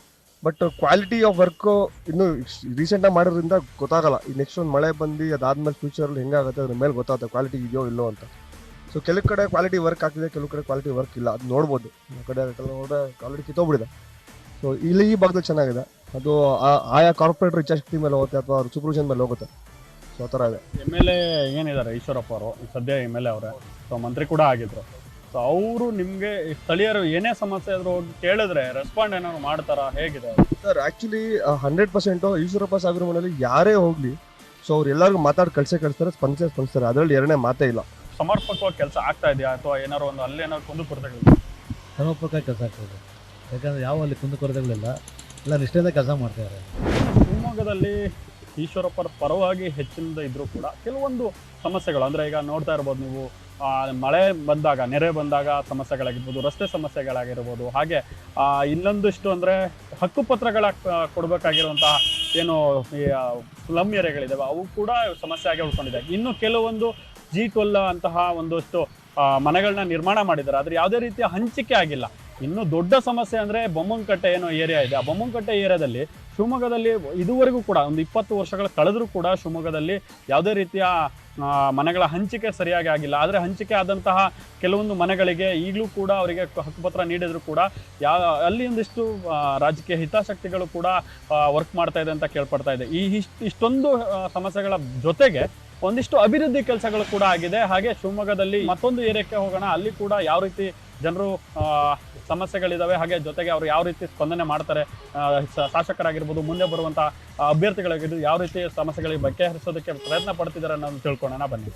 ಬಟ್ ಕ್ವಾಲಿಟಿ ಆಫ್ ವರ್ಕು ಇನ್ನೂ ರೀಸೆಂಟಾಗಿ ಮಾಡೋದ್ರಿಂದ ಗೊತ್ತಾಗಲ್ಲ. ಈ ನೆಕ್ಸ್ಟ್ ಒಂದು ಮಳೆ ಬಂದು ಅದಾದ್ಮೇಲೆ ಫ್ಯೂಚರಲ್ಲಿ ಹೆಂಗಾಗುತ್ತೆ ಅದ್ರ ಮೇಲೆ ಗೊತ್ತಾಗುತ್ತೆ ಕ್ವಾಲಿಟಿ ಇದೆಯೋ ಇಲ್ಲೋ ಅಂತ. ಸೊ ಕೆಲವು ಕಡೆ ಕ್ವಾಲಿಟಿ ವರ್ಕ್ ಆಗ್ತಿದೆ, ಕೆಲವು ಕಡೆ ಕ್ವಾಲಿಟಿ ವರ್ಕ್ ಇಲ್ಲ. ಅದು ನೋಡ್ಬೋದು. ಆ ಕಡೆ ಕೆಲವು ಕ್ವಾಲಿಟಿ ಕಿತ್ತೋಗ್ಬಿಡಿದೆ. ಸೊ ಇಲ್ಲಿ ಈ ಭಾಗದಲ್ಲಿ ಚೆನ್ನಾಗಿದೆ. ಅದು ಆಯಾ ಕಾರ್ಪೊರೇಟರ್ ಇಚ್ಛಾಶಕ್ತಿ ಮೇಲೆ ಹೋಗುತ್ತೆ ಅಥವಾ ಅವ್ರ ಸೂಪರ್ವಿಷನ್ ಮೇಲೆ ಹೋಗುತ್ತೆ. ಸೊ ಆ ಥರ ಇದೆ. MLA ಏನಿದ್ದಾರೆ ಈಶ್ವರಪ್ಪ ಅವರು, ಸದ್ಯ MLA ಅವರೇ, ಸೊ ಮಂತ್ರಿ ಕೂಡ ಆಗಿದ್ರು. ಸೊ ಅವರು ನಿಮಗೆ ಸ್ಥಳೀಯರು ಏನೇ ಸಮಸ್ಯೆ ಆದರೂ ಹೋಗಿ ಕೇಳಿದ್ರೆ ರೆಸ್ಪಾಂಡ್ ಏನಾದ್ರು ಮಾಡ್ತಾರಾ, ಹೇಗಿದೆ ಸರ್? ಆ್ಯಕ್ಚುಲಿ 100% ಈಶ್ವರಪ್ಪ ಸಾಗರ ಮನೆಯಲ್ಲಿ ಯಾರೇ ಹೋಗಲಿ, ಸೊ ಅವ್ರು ಎಲ್ಲರಿಗೂ ಮಾತಾಡಿ ಕಳಿಸ್ತಾರೆ, ಸ್ಪಂದಿಸ್ತಾರೆ. ಅದರಲ್ಲಿ ಎರಡನೇ ಮಾತೇ ಇಲ್ಲ. ಸಮರ್ಪಕವಾಗಿ ಕೆಲಸ ಆಗ್ತಾ ಇದೆಯಾ, ಅಥವಾ ಏನಾದ್ರು ಒಂದು ಅಲ್ಲಿ ಏನಾದ್ರು ಕುಂದುಕೊರತೆಗಳಿದೆ? ಸಮರ್ಪಕವಾಗಿ ಕೆಲಸ ಆಗ್ತಾಯಿದೆ. ಯಾಕಂದರೆ ಯಾವ ಅಲ್ಲಿ ಕುಂದುಕೊರತೆಗಳಿಲ್ಲ, ಎಲ್ಲ ನಿಷ್ಠೆಯಿಂದ ಕೆಲಸ ಮಾಡ್ತಾರೆ. ಶಿವಮೊಗ್ಗದಲ್ಲಿ ಈಶ್ವರಪ್ಪರ ಪರವಾಗಿ ಹೆಚ್ಚಿನದ ಇದ್ರೂ ಕೂಡ ಕೆಲವೊಂದು ಸಮಸ್ಯೆಗಳು, ಅಂದರೆ ಈಗ ನೋಡ್ತಾ ಇರ್ಬೋದು ನೀವು, ಮಳೆ ಬಂದಾಗ, ನೆರೆ ಬಂದಾಗ ಸಮಸ್ಯೆಗಳಾಗಿರ್ಬೋದು, ರಸ್ತೆ ಸಮಸ್ಯೆಗಳಾಗಿರ್ಬೋದು, ಹಾಗೆ ಇನ್ನೊಂದಿಷ್ಟು ಅಂದರೆ ಹಕ್ಕುಪತ್ರಗಳ ಕೊಡಬೇಕಾಗಿರುವಂತಹ ಏನು ಈ ಸ್ಲಮ್ ಏರಿಯಾಗಳಿದ್ದಾವೆ ಅವು ಕೂಡ ಸಮಸ್ಯೆ ಆಗಿ ಉಳ್ಕೊಂಡಿದೆ. ಇನ್ನು ಕೆಲವೊಂದು G12 ಅಂತಹ ಒಂದಷ್ಟು ಮನೆಗಳನ್ನ ನಿರ್ಮಾಣ ಮಾಡಿದ್ದಾರೆ, ಆದರೆ ಯಾವುದೇ ರೀತಿಯ ಹಂಚಿಕೆ ಆಗಿಲ್ಲ. ಇನ್ನು ದೊಡ್ಡ ಸಮಸ್ಯೆ ಅಂದರೆ ಬೊಮ್ಮನಕಟ್ಟೆ ಏನೋ ಏರಿಯಾ ಇದೆ. ಆ ಬೊಮ್ಮನಕಟ್ಟೆ ಏರಿಯಾದಲ್ಲಿ ಶಿವಮೊಗ್ಗದಲ್ಲಿ ಇದುವರೆಗೂ ಕೂಡ ಒಂದು 20 ವರ್ಷಗಳು ಕಳೆದರೂ ಕೂಡ ಶಿವಮೊಗ್ಗದಲ್ಲಿ ಯಾವುದೇ ರೀತಿಯ ಮನೆಗಳ ಹಂಚಿಕೆ ಸರಿಯಾಗಿ ಆಗಿಲ್ಲ. ಆದರೆ ಹಂಚಿಕೆ ಆದಂತಹ ಕೆಲವೊಂದು ಮನೆಗಳಿಗೆ ಈಗಲೂ ಕೂಡ ಅವರಿಗೆ ಹಕ್ಕುಪತ್ರ ನೀಡಿದ್ರು ಕೂಡ ಅಲ್ಲಿ ಒಂದಿಷ್ಟು ರಾಜಕೀಯ ಹಿತಾಸಕ್ತಿಗಳು ಕೂಡ ವರ್ಕ್ ಮಾಡ್ತಾ ಇದೆ ಅಂತ ಕೇಳ್ಪಡ್ತಾ ಇದೆ. ಇಷ್ಟೊಂದು ಸಮಸ್ಯೆಗಳ ಜೊತೆಗೆ ಒಂದಿಷ್ಟು ಅಭಿವೃದ್ಧಿ ಕೆಲಸಗಳು ಕೂಡ ಆಗಿದೆ. ಹಾಗೆ ಶಿವಮೊಗ್ಗದಲ್ಲಿ ಮತ್ತೊಂದು ಏರಿಯಾಕ್ಕೆ ಹೋಗೋಣ, ಅಲ್ಲಿ ಕೂಡ ಯಾವ ರೀತಿ ಜನರು ಸಮಸ್ಯೆಗಳಿದ್ದಾವೆ, ಹಾಗೆ ಜೊತೆಗೆ ಅವರು ಯಾವ ರೀತಿ ಸ್ಪಂದನೆ ಮಾಡ್ತಾರೆ, ಶಾಸಕರಾಗಿರ್ಬೋದು, ಮುಂದೆ ಬರುವಂಥ ಅಭ್ಯರ್ಥಿಗಳಾಗಿರ್ಬೋದು ಯಾವ ರೀತಿ ಸಮಸ್ಯೆಗಳಿಗೆ ಬಗೆಹರಿಸೋದಕ್ಕೆ ಪ್ರಯತ್ನ ಪಡ್ತಿದ್ದಾರೆ ಅನ್ನೋದು ತಿಳ್ಕೊಳ್ಳೋಣ ಬನ್ನಿ.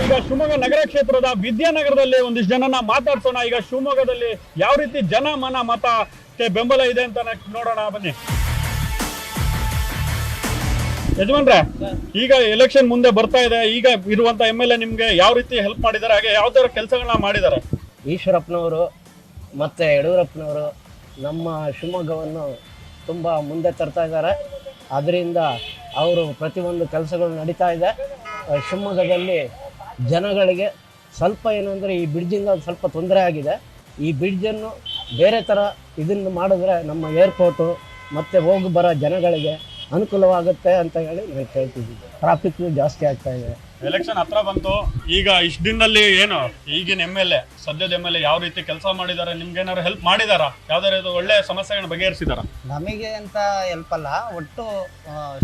ಈಗ ಶಿವಮೊಗ್ಗ ನಗರ ಕ್ಷೇತ್ರದ ವಿದ್ಯಾನಗರದಲ್ಲಿ ಒಂದಿಷ್ಟು ಜನನ ಮಾತಾಡ್ಸೋಣ. ಈಗ ಶಿವಮೊಗ್ಗದಲ್ಲಿ ಯಾವ ರೀತಿ ಜನಮನ ಮತಕ್ಕೆ ಬೆಂಬಲ ಇದೆ ಅಂತ ನೋಡೋಣ ಬನ್ನಿ. ಯಜಮಾನ್ರೆ, ಈಗ ಎಲೆಕ್ಷನ್ ಮುಂದೆ ಬರ್ತಾ ಇದೆ, ಈಗ ಇರುವಂತ MLA ನಿಮ್ಗೆ ಯಾವ ರೀತಿ ಹೆಲ್ಪ್ ಮಾಡಿದ್ದಾರೆ, ಹಾಗೆ ಯಾವ ತರ ಕೆಲಸಗಳನ್ನ ಮಾಡಿದ್ದಾರೆ? ಈಶ್ವರಪ್ಪನವರು ಮತ್ತೆ ಯಡಿಯೂರಪ್ಪನವರು ನಮ್ಮ ಶಿವಮೊಗ್ಗವನ್ನು ತುಂಬ ಮುಂದೆ ತರ್ತಾ ಇದ್ದಾರೆ. ಅದರಿಂದ ಅವರು ಪ್ರತಿಯೊಂದು ಕೆಲಸಗಳು ನಡೀತಾ ಇದೆ. ಶಿವಮೊಗ್ಗದಲ್ಲಿ ಜನಗಳಿಗೆ ಸ್ವಲ್ಪ ಏನು ಅಂದರೆ ಈ ಬ್ರಿಡ್ಜಿಂದ ಸ್ವಲ್ಪ ತೊಂದರೆ ಆಗಿದೆ. ಈ ಬ್ರಿಡ್ಜನ್ನು ಬೇರೆ ಥರ ಇದನ್ನು ಮಾಡಿದ್ರೆ ನಮ್ಮ ಏರ್ಪೋರ್ಟು ಮತ್ತು ಹೋಗಿ ಬರೋ ಜನಗಳಿಗೆ ಅನುಕೂಲವಾಗುತ್ತೆ ಅಂತ ಹೇಳಿ ನಾನು ಕೇಳ್ತಿದ್ದೀನಿ. ಟ್ರಾಫಿಕ್ ಜಾಸ್ತಿ ಆಗ್ತಾ ಇದೆ. ಎಲೆಕ್ಷನ್ ಹತ್ರ ಬಂತು, ಈಗ ಇಷ್ಟು ದಿನದಲ್ಲಿ ಏನು ಈಗಿನ MLA ಸದ್ಯದ MLA ಯಾವ ರೀತಿ ಕೆಲಸ ಮಾಡಿದ್ದಾರೆ, ನಿಮ್ಗೆ ಏನಾದ್ರು ಹೆಲ್ಪ್ ಮಾಡಿದಾರಾ? ಯಾವ್ದಾದ್ರು ಒಳ್ಳೆ ಸಮಸ್ಯೆಗಳನ್ನ ಬಗೆಹರಿಸಿದಾರ? ನಮಗೆ ಅಂತ ಹೆಲ್ಪ್ ಅಲ್ಲ, ಒಟ್ಟು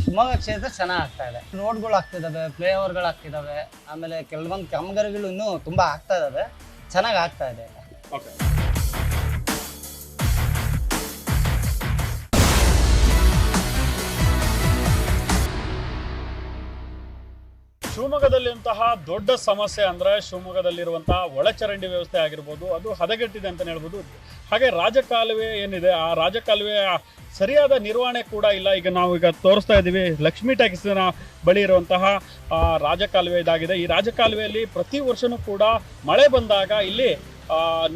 ಶಿವಮೊಗ್ಗ ಕ್ಷೇತ್ರ ಚೆನ್ನಾಗಿ ಆಗ್ತಾ ಇದೆ. ರೋಡ್ಗಳು ಆಗ್ತಿದ್ದಾವೆ, ಫ್ಲೈ ಓವರ್ಗಳು ಆಗ್ತಿದ್ದಾವೆ, ಆಮೇಲೆ ಕೆಲವೊಂದು ಕಾಮಗಾರಿಗಳು ಇನ್ನೂ ತುಂಬ ಆಗ್ತಾ ಇದ್ದಾವೆ, ಚೆನ್ನಾಗಿ ಆಗ್ತಾ ಇದೆ. ಓಕೆ, ಶಿವಮೊಗ್ಗದಲ್ಲಿರುವಂತಹ ದೊಡ್ಡ ಸಮಸ್ಯೆ ಅಂದ್ರೆ ಶಿವಮೊಗ್ಗದಲ್ಲಿರುವಂತಹ ಒಳಚರಂಡಿ ವ್ಯವಸ್ಥೆ ಆಗಿರ್ಬೋದು, ಅದು ಹದಗೆಟ್ಟಿದೆ ಅಂತಲೇ ಹೇಳ್ಬೋದು. ಹಾಗೆ ರಾಜಕಾಲುವೆ ಏನಿದೆ, ಆ ರಾಜಕಾಲುವೆ ಸರಿಯಾದ ನಿರ್ವಹಣೆ ಕೂಡ ಇಲ್ಲ. ಈಗ ನಾವು ತೋರಿಸ್ತಾ ಇದ್ದೀವಿ, ಲಕ್ಷ್ಮೀ ಟ್ಯಾಕ್ಸಿನ ಬಳಿ ಇರುವಂತಹ ರಾಜಕಾಲುವೆ ಇದಾಗಿದೆ. ಈ ರಾಜಕಾಲುವೆಯಲ್ಲಿ ಪ್ರತಿ ವರ್ಷವೂ ಕೂಡ ಮಳೆ ಬಂದಾಗ ಇಲ್ಲಿ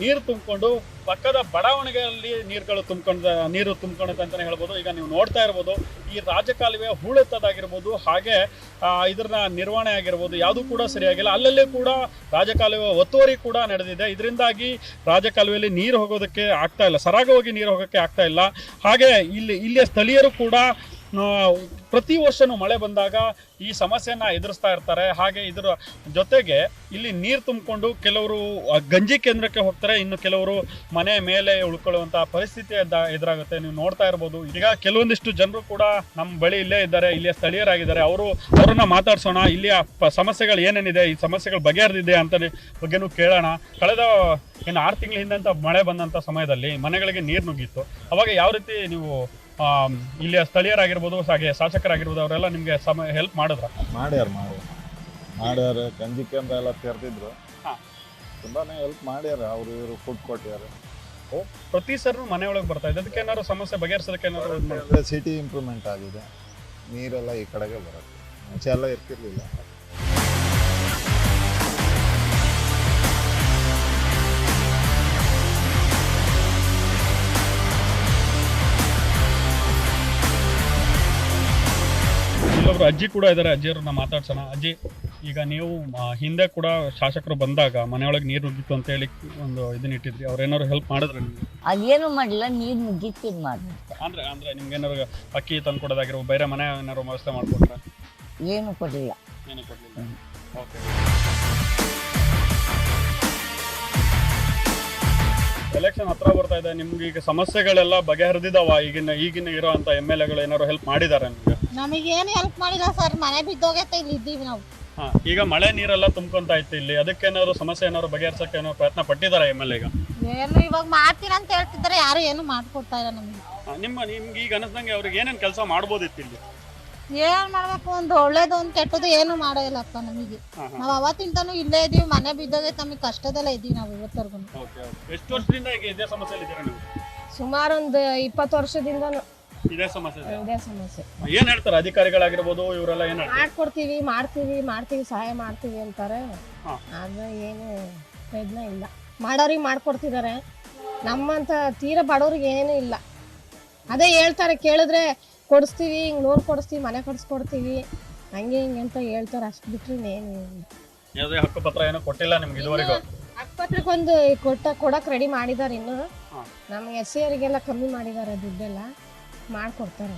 ನೀರು ತುಂಬಿಕೊಂಡು ಪಕ್ಕದ ಬಡಾವಣೆಗಳಲ್ಲಿ ನೀರು ತುಂಬಿಕೊಳ್ಳುತ್ತೆ ಅಂತಲೇ ಹೇಳ್ಬೋದು. ಈಗ ನೀವು ನೋಡ್ತಾ ಇರ್ಬೋದು, ಈ ರಾಜಕಾಲುವೆ ಹೂಳೆತ್ತದಾಗಿರ್ಬೋದು, ಹಾಗೆ ಇದರ ನಿರ್ವಹಣೆ ಆಗಿರ್ಬೋದು ಯಾವುದೂ ಕೂಡ ಸರಿಯಾಗಿಲ್ಲ. ಅಲ್ಲಲ್ಲಿ ಕೂಡ ರಾಜಕಾಲುವೆ ಒತ್ತುವರಿ ಕೂಡ ನಡೆದಿದೆ. ಇದರಿಂದಾಗಿ ರಾಜಕಾಲುವೆಯಲ್ಲಿ ನೀರು ಹೋಗೋದಕ್ಕೆ ಆಗ್ತಾ ಇಲ್ಲ, ಸರಾಗವಾಗಿ ನೀರು ಹೋಗೋಕ್ಕೆ ಆಗ್ತಾ ಇಲ್ಲ. ಹಾಗೆ ಇಲ್ಲಿಯ ಸ್ಥಳೀಯರು ಕೂಡ ಪ್ರತಿ ವರ್ಷನೂ ಮಳೆ ಬಂದಾಗ ಈ ಸಮಸ್ಯೆನ ಎದುರಿಸ್ತಾ ಇರ್ತಾರೆ. ಹಾಗೆ ಇದರ ಜೊತೆಗೆ ಇಲ್ಲಿ ನೀರು ತುಂಬಿಕೊಂಡು ಕೆಲವರು ಗಂಜಿ ಕೇಂದ್ರಕ್ಕೆ ಹೋಗ್ತಾರೆ, ಇನ್ನು ಕೆಲವರು ಮನೆ ಮೇಲೆ ಉಳ್ಕೊಳ್ಳುವಂಥ ಪರಿಸ್ಥಿತಿ ಎದುರಾಗುತ್ತೆ. ನೀವು ನೋಡ್ತಾ ಇರ್ಬೋದು. ಈಗ ಕೆಲವೊಂದಿಷ್ಟು ಜನರು ಕೂಡ ನಮ್ಮ ಬಳಿ ಇಲ್ಲೇ ಇದ್ದಾರೆ, ಇಲ್ಲಿಯ ಸ್ಥಳೀಯರಾಗಿದ್ದಾರೆ. ಅವರನ್ನ ಮಾತಾಡ್ಸೋಣ. ಇಲ್ಲಿಯ ಸಮಸ್ಯೆಗಳು ಏನೇನಿದೆ, ಈ ಸಮಸ್ಯೆಗಳು ಬಗೆಹರಿದಿದೆ ಅಂತ ಬಗ್ಗೆನೂ ಕೇಳೋಣ. ಕಳೆದ 6 ತಿಂಗಳ ಹಿಂದಂತ ಮಳೆ ಬಂದಂಥ ಸಮಯದಲ್ಲಿ ಮನೆಗಳಿಗೆ ನೀರು ನುಗ್ಗಿತ್ತು. ಅವಾಗ ಯಾವ ರೀತಿ ನೀವು ಇಲ್ಲಿಯ ಸ್ಥಳೀಯರಾಗಿರ್ಬೋದು, ಹಾಗೆ ಶಾಸಕರಾಗಿರ್ಬೋದು, ಅವರೆಲ್ಲ ನಿಮಗೆ ಹೆಲ್ಪ್ ಮಾಡಿದ್ರ? ಮಾಡ್ಯಾರ ಗಂಜಿ ಕೇಂದ್ರ ಎಲ್ಲ ತೆರೆದಿದ್ರು, ತುಂಬಾನೇ ಹೆಲ್ಪ್ ಮಾಡ್ಯಾರ. ಇವರು ಫುಡ್ ಕೊಟ್ಟಾರ. ಪ್ರತಿ ಸರ್ ಮನೆ ಒಳಗೆ ಬರ್ತಾ ಇದೆ. ಅದಕ್ಕೆ ಏನಾದ್ರು ಸಮಸ್ಯೆ ಬಗೆಹರಿಸೋದಕ್ಕೆ ಏನಾದ್ರು ಸಿಟಿ ಇಂಪ್ರೂವ್ಮೆಂಟ್ ಆಗಿದೆ, ನೀರೆಲ್ಲ ಈ ಕಡೆಗೆ ಬರುತ್ತೆ, ಮುಂಚೆ ಎಲ್ಲ ಇರ್ತಿರ್ಲಿಲ್ಲ. ಇಲ್ಲೊಬ್ರು ಅಜ್ಜಿ ಕೂಡ ಇದ್ದಾರೆ, ಅಜ್ಜಿಯವ್ರನ್ನ ಮಾತಾಡ್ಸೋಣ. ಅಜ್ಜಿ, ಈಗ ನೀವು ಹಿಂದೆ ಕೂಡ ಶಾಸಕರು ಬಂದಾಗ ಮನೆಯೊಳಗೆ ನೀರು ನುಗ್ಗಿತ್ತು ಅಂತ ಹೇಳಿ ಒಂದು ಇದನ್ನ ಇಟ್ಟಿದ್ರಿ, ಅವ್ರೇನಾದ್ರು ಹೆಲ್ಪ್ ಮಾಡಿದ್ರೆ? ಅದೇನು ಮಾಡಿಲ್ಲ, ನೀರು ನುಗ್ಗಿತ್ತು ಮಾಡಿದ್ರೆ. ಅಂದ್ರೆ ನಿಮ್ಗೆ ಏನಾದ್ರು ಅಕ್ಕಿ ತಂದು ಕೊಡೋದಾಗಿರ್ಬೋದು, ಬೇರೆ ಮನೆ ಏನಾದ್ರು ವ್ಯವಸ್ಥೆ ಮಾಡ್ಕೊಟ್ರೆ? ಏನು ಕೊಡಲಿಲ್ಲ. ಏನು ಕೊಡಲಿಲ್ಲ. ಓಕೆ. ಎಲೆಕ್ಷನ್ ಹತ್ರ ಬರ್ತಾ ಇದೆ, ನಿಮ್ಗೆ ಈಗ ಸಮಸ್ಯೆಗಳೆಲ್ಲ ಬಗೆಹರಿದಿದಾವ? ಈಗಿನ ಇರೋಂಥ MLAಗಳು ಏನಾದ್ರು ಹೆಲ್ಪ್ ಮಾಡಿದಾರೆ ನಿಮ್ಗೆ? ನಮಗೇನು ಹೆಲ್ಪ್ ಮಾಡಿಲ್ಲ ಸರ್, ಮನೆ ಬಿದ್ದೋಗೈತೆ, ಇಲ್ಲಿ ಇದ್ದೀವಿ ನಾವು. ಈಗ ಮಳೆ ನೀರೆಲ್ಲ ತುಂಬ್ಕೊಂತ ಇತ್ತು ಇಲ್ಲಿ, ಅದಕ್ಕೇನಾದ್ರು ಸಮಸ್ಯೆ ಏನಾದ್ರು ಬಗೆಹರಿಸಕ್ಕೆ ಏನಾದ್ರು ಪ್ರಯತ್ನ ಪಟ್ಟಿದ್ದಾರೆ MLA? ಈಗ ಏನು ಇವಾಗ ಮಾಡ್ತೀನಿ ಅಂತ ಹೇಳ್ತಿದ್ದಾರೆ, ಯಾರು ಏನು ಮಾಡ್ಕೊಡ್ತಾ ಇಲ್ಲ ನಮಗೆ. ನಿಮ್ಗೆ ಈಗ ಅನಿಸ್ದಂಗೆ ಅವ್ರಿಗೆ ಏನೇನು ಕೆಲಸ ಮಾಡ್ಬೋದಿತ್ತು ಇಲ್ಲಿ? ಏನ್ ಮಾಡ್ಬೇಕು, ಒಂದು ಒಳ್ಳೇದು ಒಂದು ಕೆಟ್ಟದ್ದು ಏನು ಮಾಡೋಲ್ಲಪ್ಪ ನಮಗೆ. ನಾವು ಅವತ್ತಿಂತಾನು ಇಲ್ಲೇ ಇದೀವಿ, ಮನೆ ಬಿದ್ದೋಗೈತೆ, ನಮಗೆ ಕಷ್ಟದಲ್ಲ ಇದೀವಿ ನಾವು ಇವತ್ತರ್ಗು. ಎಷ್ಟು ವರ್ಷದಿಂದ ಈಗ ಇದೇ ಸಮಸ್ಯೆ ಇದ್ದೀರಾ ನೀವು? ಸುಮಾರು ಒಂದು 20 ವರ್ಷದಿಂದ ಇದೇ ಸಮಸ್ಯೆ. ಏನ್ ಹೇಳ್ತಾರೆ ಅಧಿಕಾರಿಗಳಾಗಿರ್ಬೋದು, ಇವರೆಲ್ಲ ಏನ್ ಮಾಡ್ಕೊಡ್ತೀವಿ, ಮಾಡ್ತೀವಿ, ಸಹಾಯ ಮಾಡ್ತೀವಿ ಅಂತಾರೆ. ಆದ್ರೆ ಏನು ಪ್ರಯತ್ನ ಇಲ್ಲ. ಮಾಡೋರಿಗೆ ಮಾಡ್ಕೊಡ್ತಿದ್ದಾರೆ, ನಮ್ಮಂತ ತೀರಾ ಬಡವ್ರಿಗೆ ಏನೂ ಇಲ್ಲ. ಅದೇ ಹೇಳ್ತಾರೆ, ಕೇಳಿದ್ರೆ ಕೊಡಿಸ್ತೀವಿ, ಹಿಂಗೆ ಲೋನ್ ಕೊಡಿಸ್ತೀವಿ, ಮನೆ ಕೊಡಿಸ್ಕೊಡ್ತೀವಿ, ಹಂಗೆ ಹಿಂಗೆ ಅಂತ ಹೇಳ್ತಾರೆ. ಅಷ್ಟು ಬಿಟ್ರೆ ಏನು ಯಾವುದೇ ಹಕ್ಕುಪತ್ರ ಏನೋ ಕೊಟ್ಟಿಲ್ಲ ನಿಮ್ಗೆ ಇದುವರೆಗೂ? ಆಸ್ಪತ್ರೆಗೊಂದು ಕೊಡಕ್ ರೆಡಿ ಮಾಡಿದಾರೆ ಇನ್ನು ನಮ್ಗೆ SC ಅವರಿಗೆಲ್ಲ ಕಮ್ಮಿ ಮಾಡಿದ್ದಾರೆ ದುಡ್ಡೆಲ್ಲ ಮಾಡ್ಕೊಡ್ತಾರೆ.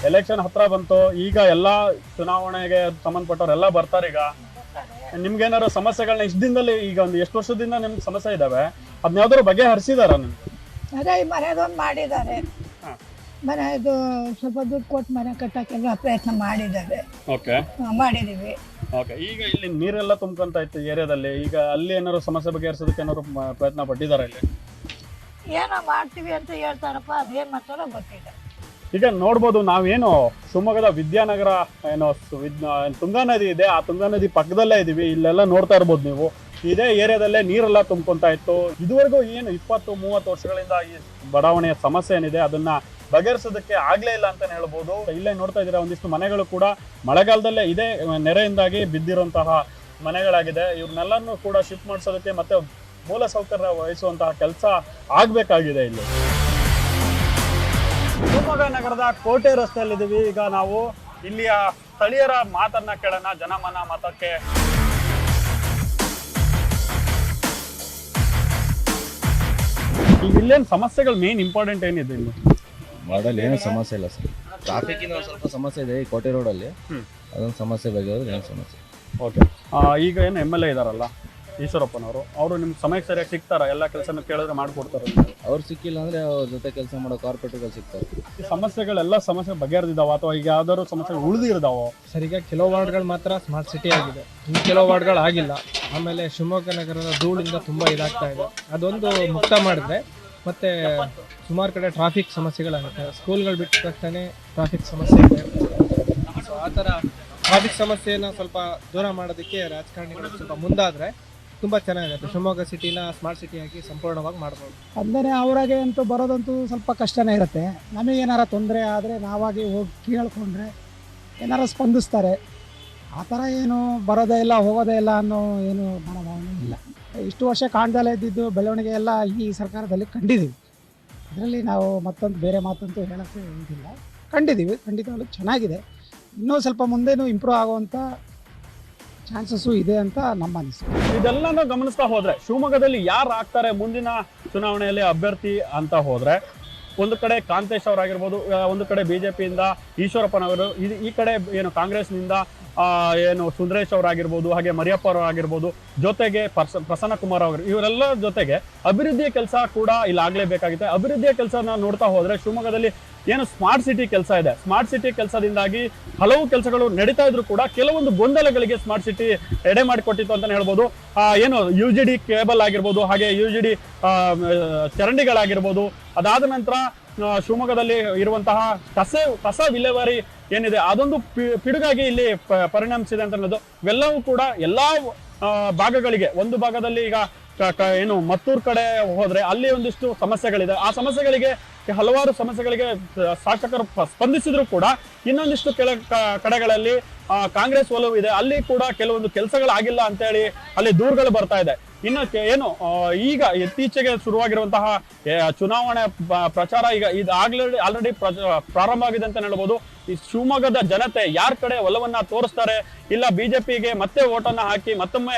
ಎಲೆಕ್ಷನ್ ಹತ್ರ ಬಂತು, ಈಗ ಎಲ್ಲಾ ಚುನಾವಣೆಗೆ ಸಂಬಂಧಪಟ್ಟವ್ರೆಲ್ಲ ಬರ್ತಾರೆ. ಈಗ ನಿಮ್ಗೇನಾದ್ರು ಸಮಸ್ಯೆಗಳನ್ನ ಇಷ್ಟ ದಿನದಲ್ಲಿ, ಈಗ ಒಂದು ಎಷ್ಟು ವರ್ಷದಿಂದ ನಿಮ್ಗೆ ಸಮಸ್ಯೆ ಇದಾವೆ, ಅದನ್ನ ಯಾವ್ದಾದ್ರು ಬಗೆಹರಿಸಿದಾರ ನಿಮ್ಗೆ? ಅದೇ ಈ ಮನೆದೊಂದು ಮಾಡಿದ್ದಾರೆ, ಮನೆ ಇದು ಸ್ವಲ್ಪ ದುಡ್ಡು ಕೊಟ್ಟು ಮನೆ ಕಟ್ಟಕ್ಕೆಲ್ಲ ಪ್ರಯತ್ನ ಮಾಡಿದ್ದಾರೆ. ಮಾಡಿದೀವಿ. ಈಗ ಇಲ್ಲಿ ನೀರೆಲ್ಲ ತುಂಬ್ಕೊಂತ ಇತ್ತು ಏರಿಯಾದಲ್ಲಿ, ಈಗ ಅಲ್ಲಿ ಏನಾದ್ರು ಸಮಸ್ಯೆ ಬಗೆಹರಿಸೋದಕ್ಕೆ ಏನಾದ್ರು ಪ್ರಯತ್ನ ಪಟ್ಟಿದಾರ ಇಲ್ಲಿ? ಏನೋ ಮಾಡ್ತೀವಿ ಅಂತ ಹೇಳ್ತಾರಪ್ಪ, ಅದೇನ್ ಮಾಡ್ತಾರೋ ಗೊತ್ತಿಲ್ಲ. ಈಗ ನೋಡ್ಬೋದು ನಾವೇನು ಶಿವಮೊಗ್ಗದ ವಿದ್ಯಾನಗರ ಏನೋ ತುಂಗಾ ನದಿ ಇದೆ, ಆ ತುಂಗಾ ನದಿ ಪಕ್ಕದಲ್ಲೇ ಇದೀವಿ. ಇಲ್ಲೆಲ್ಲ ನೋಡ್ತಾ ಇರ್ಬೋದು ನೀವು, ಇದೇ ಏರಿಯಾದಲ್ಲೇ ನೀರೆಲ್ಲ ತುಂಬ್ಕೊಂತ ಇತ್ತು. ಇದುವರೆಗೂ ಏನು 20-30 ವರ್ಷಗಳಿಂದ ಈ ಬಡಾವಣೆಯ ಸಮಸ್ಯೆ ಏನಿದೆ ಅದನ್ನ ಬಗೆಹರಿಸೋದಕ್ಕೆ ಆಗ್ಲೇ ಇಲ್ಲ ಅಂತಾನೆ ಹೇಳ್ಬೋದು. ಇಲ್ಲೇ ನೋಡ್ತಾ ಇದ್ದೀರಾ, ಒಂದಿಷ್ಟು ಮನೆಗಳು ಕೂಡ ಮಳೆಗಾಲದಲ್ಲೇ ಇದೇ ನೆರೆಯಿಂದಾಗಿ ಬಿದ್ದಿರುವಂತಹ ಮನೆಗಳಾಗಿದೆ. ಇವ್ರನ್ನೆಲ್ಲನೂ ಕೂಡ ಶಿಫ್ಟ್ ಮಾಡಿಸೋದಕ್ಕೆ ಮತ್ತೆ ಮೂಲ ಸೌಕರ್ಯ ವಹಿಸುವಂತಹ ಕೆಲಸ ಆಗ್ಬೇಕಾಗಿದೆ. ಇಲ್ಲಿ ಶಿವಮೊಗ್ಗ ನಗರದ ಕೋಟೆ ರಸ್ತೆಯಲ್ಲಿದ್ದೀವಿ. ಈಗ ನಾವು ಇಲ್ಲಿಯ ಸ್ಥಳೀಯರ ಮಾತನ್ನ ಕೇಳೋಣ, ಜನಮನ ಮತಕ್ಕೆ. ಈಗ ಇಲ್ಲೇನು ಸಮಸ್ಯೆಗಳು ಮೇನ್ ಇಂಪಾರ್ಟೆಂಟ್ ಏನಿದೆ ಇಲ್ಲಿ? ಮಾಡಲ್ ಏನು ಸಮಸ್ಯೆ ಇಲ್ಲ ಸರ್, ಟ್ರಾಫಿಕ್ ಇಂದ ಸ್ವಲ್ಪ ಸಮಸ್ಯೆ ಇದೆ ಈ ಕೋಟೆ ರೋಡಲ್ಲಿ, ಅದೊಂದು ಸಮಸ್ಯೆ ಬಗ್ಗೆ ಏನು ಸಮಸ್ಯೆ. ಓಕೆ, ಈಗ ಏನು MLA ಇದಾರಲ್ಲ ಈಶ್ವರಪ್ಪನವರು, ಅವರು ನಿಮ್ಗೆ ಸಮಯಕ್ಕೆ ಸರಿಯಾಗಿ ಸಿಗ್ತಾರ? ಎಲ್ಲ ಕೆಲಸನ ಕೇಳಿದ್ರೆ ಮಾಡ್ಕೊಡ್ತಾರೆ? ಅವ್ರು ಸಿಕ್ಕಿಲ್ಲ ಅಂದ್ರೆ ಅವ್ರ ಜೊತೆ ಕೆಲಸ ಮಾಡೋ ಕಾರ್ಪೊರೇಟರ್ಗಳು ಸಿಗ್ತಾರೆ. ಈ ಸಮಸ್ಯೆಗಳೆಲ್ಲ ಸಮಸ್ಯೆ ಬಗೆಹರಿದಾವ ಅಥವಾ ಈಗ ಯಾವ್ದಾದ್ರು ಸಮಸ್ಯೆ ಉಳಿದಿರ್ದಾವ? ಸರ್, ಈಗ ಕೆಲವು ವಾರ್ಡ್ಗಳು ಮಾತ್ರ ಸ್ಮಾರ್ಟ್ ಸಿಟಿ ಆಗಿದೆ, ಇನ್ನು ಕೆಲವು ವಾರ್ಡ್ಗಳು ಆಗಿಲ್ಲ. ಆಮೇಲೆ ಶಿವಮೊಗ್ಗ ನಗರದ ಧೂಳಿಂದ ತುಂಬ ಇದಾಗ್ತಾ ಇದೆ. ಅದೊಂದು ಮುಕ್ತ ಮಾಡಿದ್ರೆ ಮತ್ತೆ ಸುಮಾರು ಕಡೆ ಟ್ರಾಫಿಕ್ ಸಮಸ್ಯೆಗಳಾಗುತ್ತೆ. ಸ್ಕೂಲ್ಗಳು ಬಿಟ್ಟ ತಕ್ಷಣ ಟ್ರಾಫಿಕ್ ಸಮಸ್ಯೆ ಇದೆ. ಸೊ ಆ ಥರ ಟ್ರಾಫಿಕ್ ಸಮಸ್ಯೆನ ಸ್ವಲ್ಪ ದೂರ ಮಾಡೋದಕ್ಕೆ ರಾಜಕಾರಣಿಗಳು ಸ್ವಲ್ಪ ಮುಂದಾದರೆ ತುಂಬ ಚೆನ್ನಾಗಿರುತ್ತೆ. ಶಿವಮೊಗ್ಗ ಸಿಟಿನ ಸ್ಮಾರ್ಟ್ ಸಿಟಿ ಆಗಿ ಸಂಪೂರ್ಣವಾಗಿ ಮಾಡ್ಬೋದು. ಅಂದರೆ ಅವರಾಗೆ ಅಂತೂ ಬರೋದಂತೂ ಸ್ವಲ್ಪ ಕಷ್ಟನೇ ಇರುತ್ತೆ. ನಮಗೇನಾರ ತೊಂದರೆ ಆದರೆ ನಾವಾಗಿ ಹೋಗಿ ಕೇಳ್ಕೊಂಡ್ರೆ ಏನಾರ ಸ್ಪಂದಿಸ್ತಾರೆ. ಆ ಥರ ಏನು ಬರೋದೇ ಇಲ್ಲ ಹೋಗೋದೇ ಇಲ್ಲ ಅನ್ನೋ ಏನು ಮನೋಭಾವನೆ ಇಲ್ಲ. ಇಷ್ಟು ವರ್ಷ ಕಾಣ್ದಲೇ ಇದ್ದಿದ್ದು ಬೆಳವಣಿಗೆ ಎಲ್ಲ ಈ ಸರ್ಕಾರದಲ್ಲಿ ಕಂಡಿದ್ದೀವಿ. ಅದರಲ್ಲಿ ನಾವು ಮತ್ತೊಂದು ಬೇರೆ ಮಾತಂತೂ ಹೇಳೋಕ್ಕೆ ಇದಿಲ್ಲ, ಕಂಡಿದ್ದೀವಿ. ಖಂಡಿತವಾಗ್ಲೂ ಚೆನ್ನಾಗಿದೆ. ಇನ್ನೂ ಸ್ವಲ್ಪ ಮುಂದೇನು ಇಂಪ್ರೂವ್ ಆಗುವಂಥ ಚಾನ್ಸಸ್ಸು ಇದೆ ಅಂತ ನಮ್ಮ ಅನಿಸಿಕೆ. ಇದೆಲ್ಲನೂ ಗಮನಿಸ್ತಾ ಹೋದ್ರೆ ಶಿವಮೊಗ್ಗದಲ್ಲಿ ಯಾರು ಆಗ್ತಾರೆ ಮುಂದಿನ ಚುನಾವಣೆಯಲ್ಲಿ ಅಭ್ಯರ್ಥಿ ಅಂತ ಹೋದ್ರೆ, ಒಂದು ಕಡೆ ಕಾಂತೇಶ್ ಅವರಾಗಿರ್ಬೋದು, ಒಂದು ಕಡೆ BJPಯಿಂದ ಈಶ್ವರಪ್ಪನವರು, ಈ ಕಡೆ ಏನು ಕಾಂಗ್ರೆಸ್ನಿಂದ ಏನು ಸುಂದರೇಶ್ ಅವರಾಗಿರ್ಬೋದು, ಹಾಗೆ ಮರಿಯಪ್ಪ ಅವರಾಗಿರ್ಬೋದು, ಜೊತೆಗೆ ಪ್ರಸನ್ನ ಕುಮಾರ್ ಅವರು, ಇವರೆಲ್ಲ ಜೊತೆಗೆ ಅಭಿವೃದ್ಧಿಯ ಕೆಲಸ ಕೂಡ ಇಲ್ಲಿ ಆಗ್ಲೇಬೇಕಾಗಿದೆ. ಅಭಿವೃದ್ಧಿಯ ಕೆಲಸನ ನೋಡ್ತಾ ಹೋದ್ರೆ ಶಿವಮೊಗ್ಗದಲ್ಲಿ ಏನು ಸ್ಮಾರ್ಟ್ ಸಿಟಿ ಕೆಲಸ ಇದೆ, ಸ್ಮಾರ್ಟ್ ಸಿಟಿ ಕೆಲಸದಿಂದಾಗಿ ಹಲವು ಕೆಲಸಗಳು ನಡೀತಾ ಇದ್ರು ಕೂಡ ಕೆಲವೊಂದು ಗೊಂದಲಗಳಿಗೆ ಸ್ಮಾರ್ಟ್ ಸಿಟಿ ಎಡೆ ಮಾಡಿಕೊಟ್ಟಿತ್ತು ಅಂತಾನೆ ಹೇಳ್ಬೋದು. ಏನು UGD ಕೇಬಲ್ ಆಗಿರ್ಬೋದು, ಹಾಗೆ UGD ಚರಂಡಿಗಳಾಗಿರ್ಬೋದು, ಅದಾದ ನಂತರ ಶಿವಮೊಗ್ಗದಲ್ಲಿ ಇರುವಂತಹ ಕಸ ವಿಲೇವಾರಿ ಏನಿದೆ ಅದೊಂದು ಪಿಡುಗಾಗಿ ಇಲ್ಲಿ ಪರಿಣಮಿಸಿದೆ ಅಂತ ಅನ್ನೋದು. ಇವೆಲ್ಲವೂ ಕೂಡ ಎಲ್ಲಾ ಭಾಗಗಳಿಗೆ, ಒಂದು ಭಾಗದಲ್ಲಿ ಈಗ ಏನು ಮತ್ತೂರ್ ಕಡೆ ಹೋದ್ರೆ ಅಲ್ಲಿ ಒಂದಿಷ್ಟು ಸಮಸ್ಯೆಗಳಿದೆ. ಆ ಸಮಸ್ಯೆಗಳಿಗೆ ಹಲವಾರು ಸಮಸ್ಯೆಗಳಿಗೆ ಶಾಸಕರು ಸ್ಪಂದಿಸಿದ್ರು ಕೂಡ ಇನ್ನೊಂದಿಷ್ಟು ಕಡೆಗಳಲ್ಲಿ ಕಾಂಗ್ರೆಸ್ ಒಲವು ಇದೆ. ಅಲ್ಲಿ ಕೂಡ ಕೆಲವೊಂದು ಕೆಲಸಗಳಾಗಿಲ್ಲ ಅಂತೇಳಿ ಅಲ್ಲಿ ದೂರುಗಳು ಬರ್ತಾ ಇದೆ. ಇನ್ನು ಏನು ಈಗ ಇತ್ತೀಚೆಗೆ ಶುರುವಾಗಿರುವಂತಹ ಚುನಾವಣೆ ಪ್ರಚಾರ ಈಗ ಇದು ಆಲ್ರೆಡಿ ಪ್ರಾರಂಭ ಆಗಿದೆ ಅಂತ ಹೇಳ್ಬೋದು. ಈ ಶಿವಮೊಗ್ಗದ ಜನತೆ ಯಾರ ಕಡೆ ಒಲವನ್ನ ತೋರಿಸ್ತಾರೆ, ಇಲ್ಲ BJPಗೆ ಮತ್ತೆ ಓಟನ್ನ ಹಾಕಿ ಮತ್ತೊಮ್ಮೆ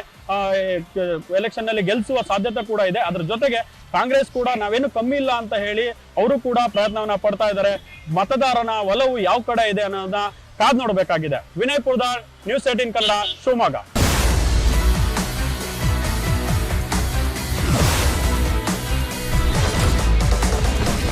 ಎಲೆಕ್ಷನ್ ನಲ್ಲಿ ಗೆಲ್ಲಿಸುವ ಸಾಧ್ಯತೆ ಕೂಡ ಇದೆ. ಅದ್ರ ಜೊತೆಗೆ ಕಾಂಗ್ರೆಸ್ ಕೂಡ ನಾವೇನು ಕಮ್ಮಿ ಇಲ್ಲ ಅಂತ ಹೇಳಿ ಅವರು ಕೂಡ ಪ್ರಯತ್ನವನ್ನ ಪಡ್ತಾ ಇದ್ದಾರೆ. ಮತದಾರನ ಒಲವು ಯಾವ ಕಡೆ ಇದೆ ಅನ್ನೋದನ್ನ ಕಾದ್ ನೋಡ್ಬೇಕಾಗಿದೆ. ವಿನಯ್ ಪುರ್ದಾರ್, News 18 ಕನ್ನಡ, ಶಿವಮೊಗ್ಗ.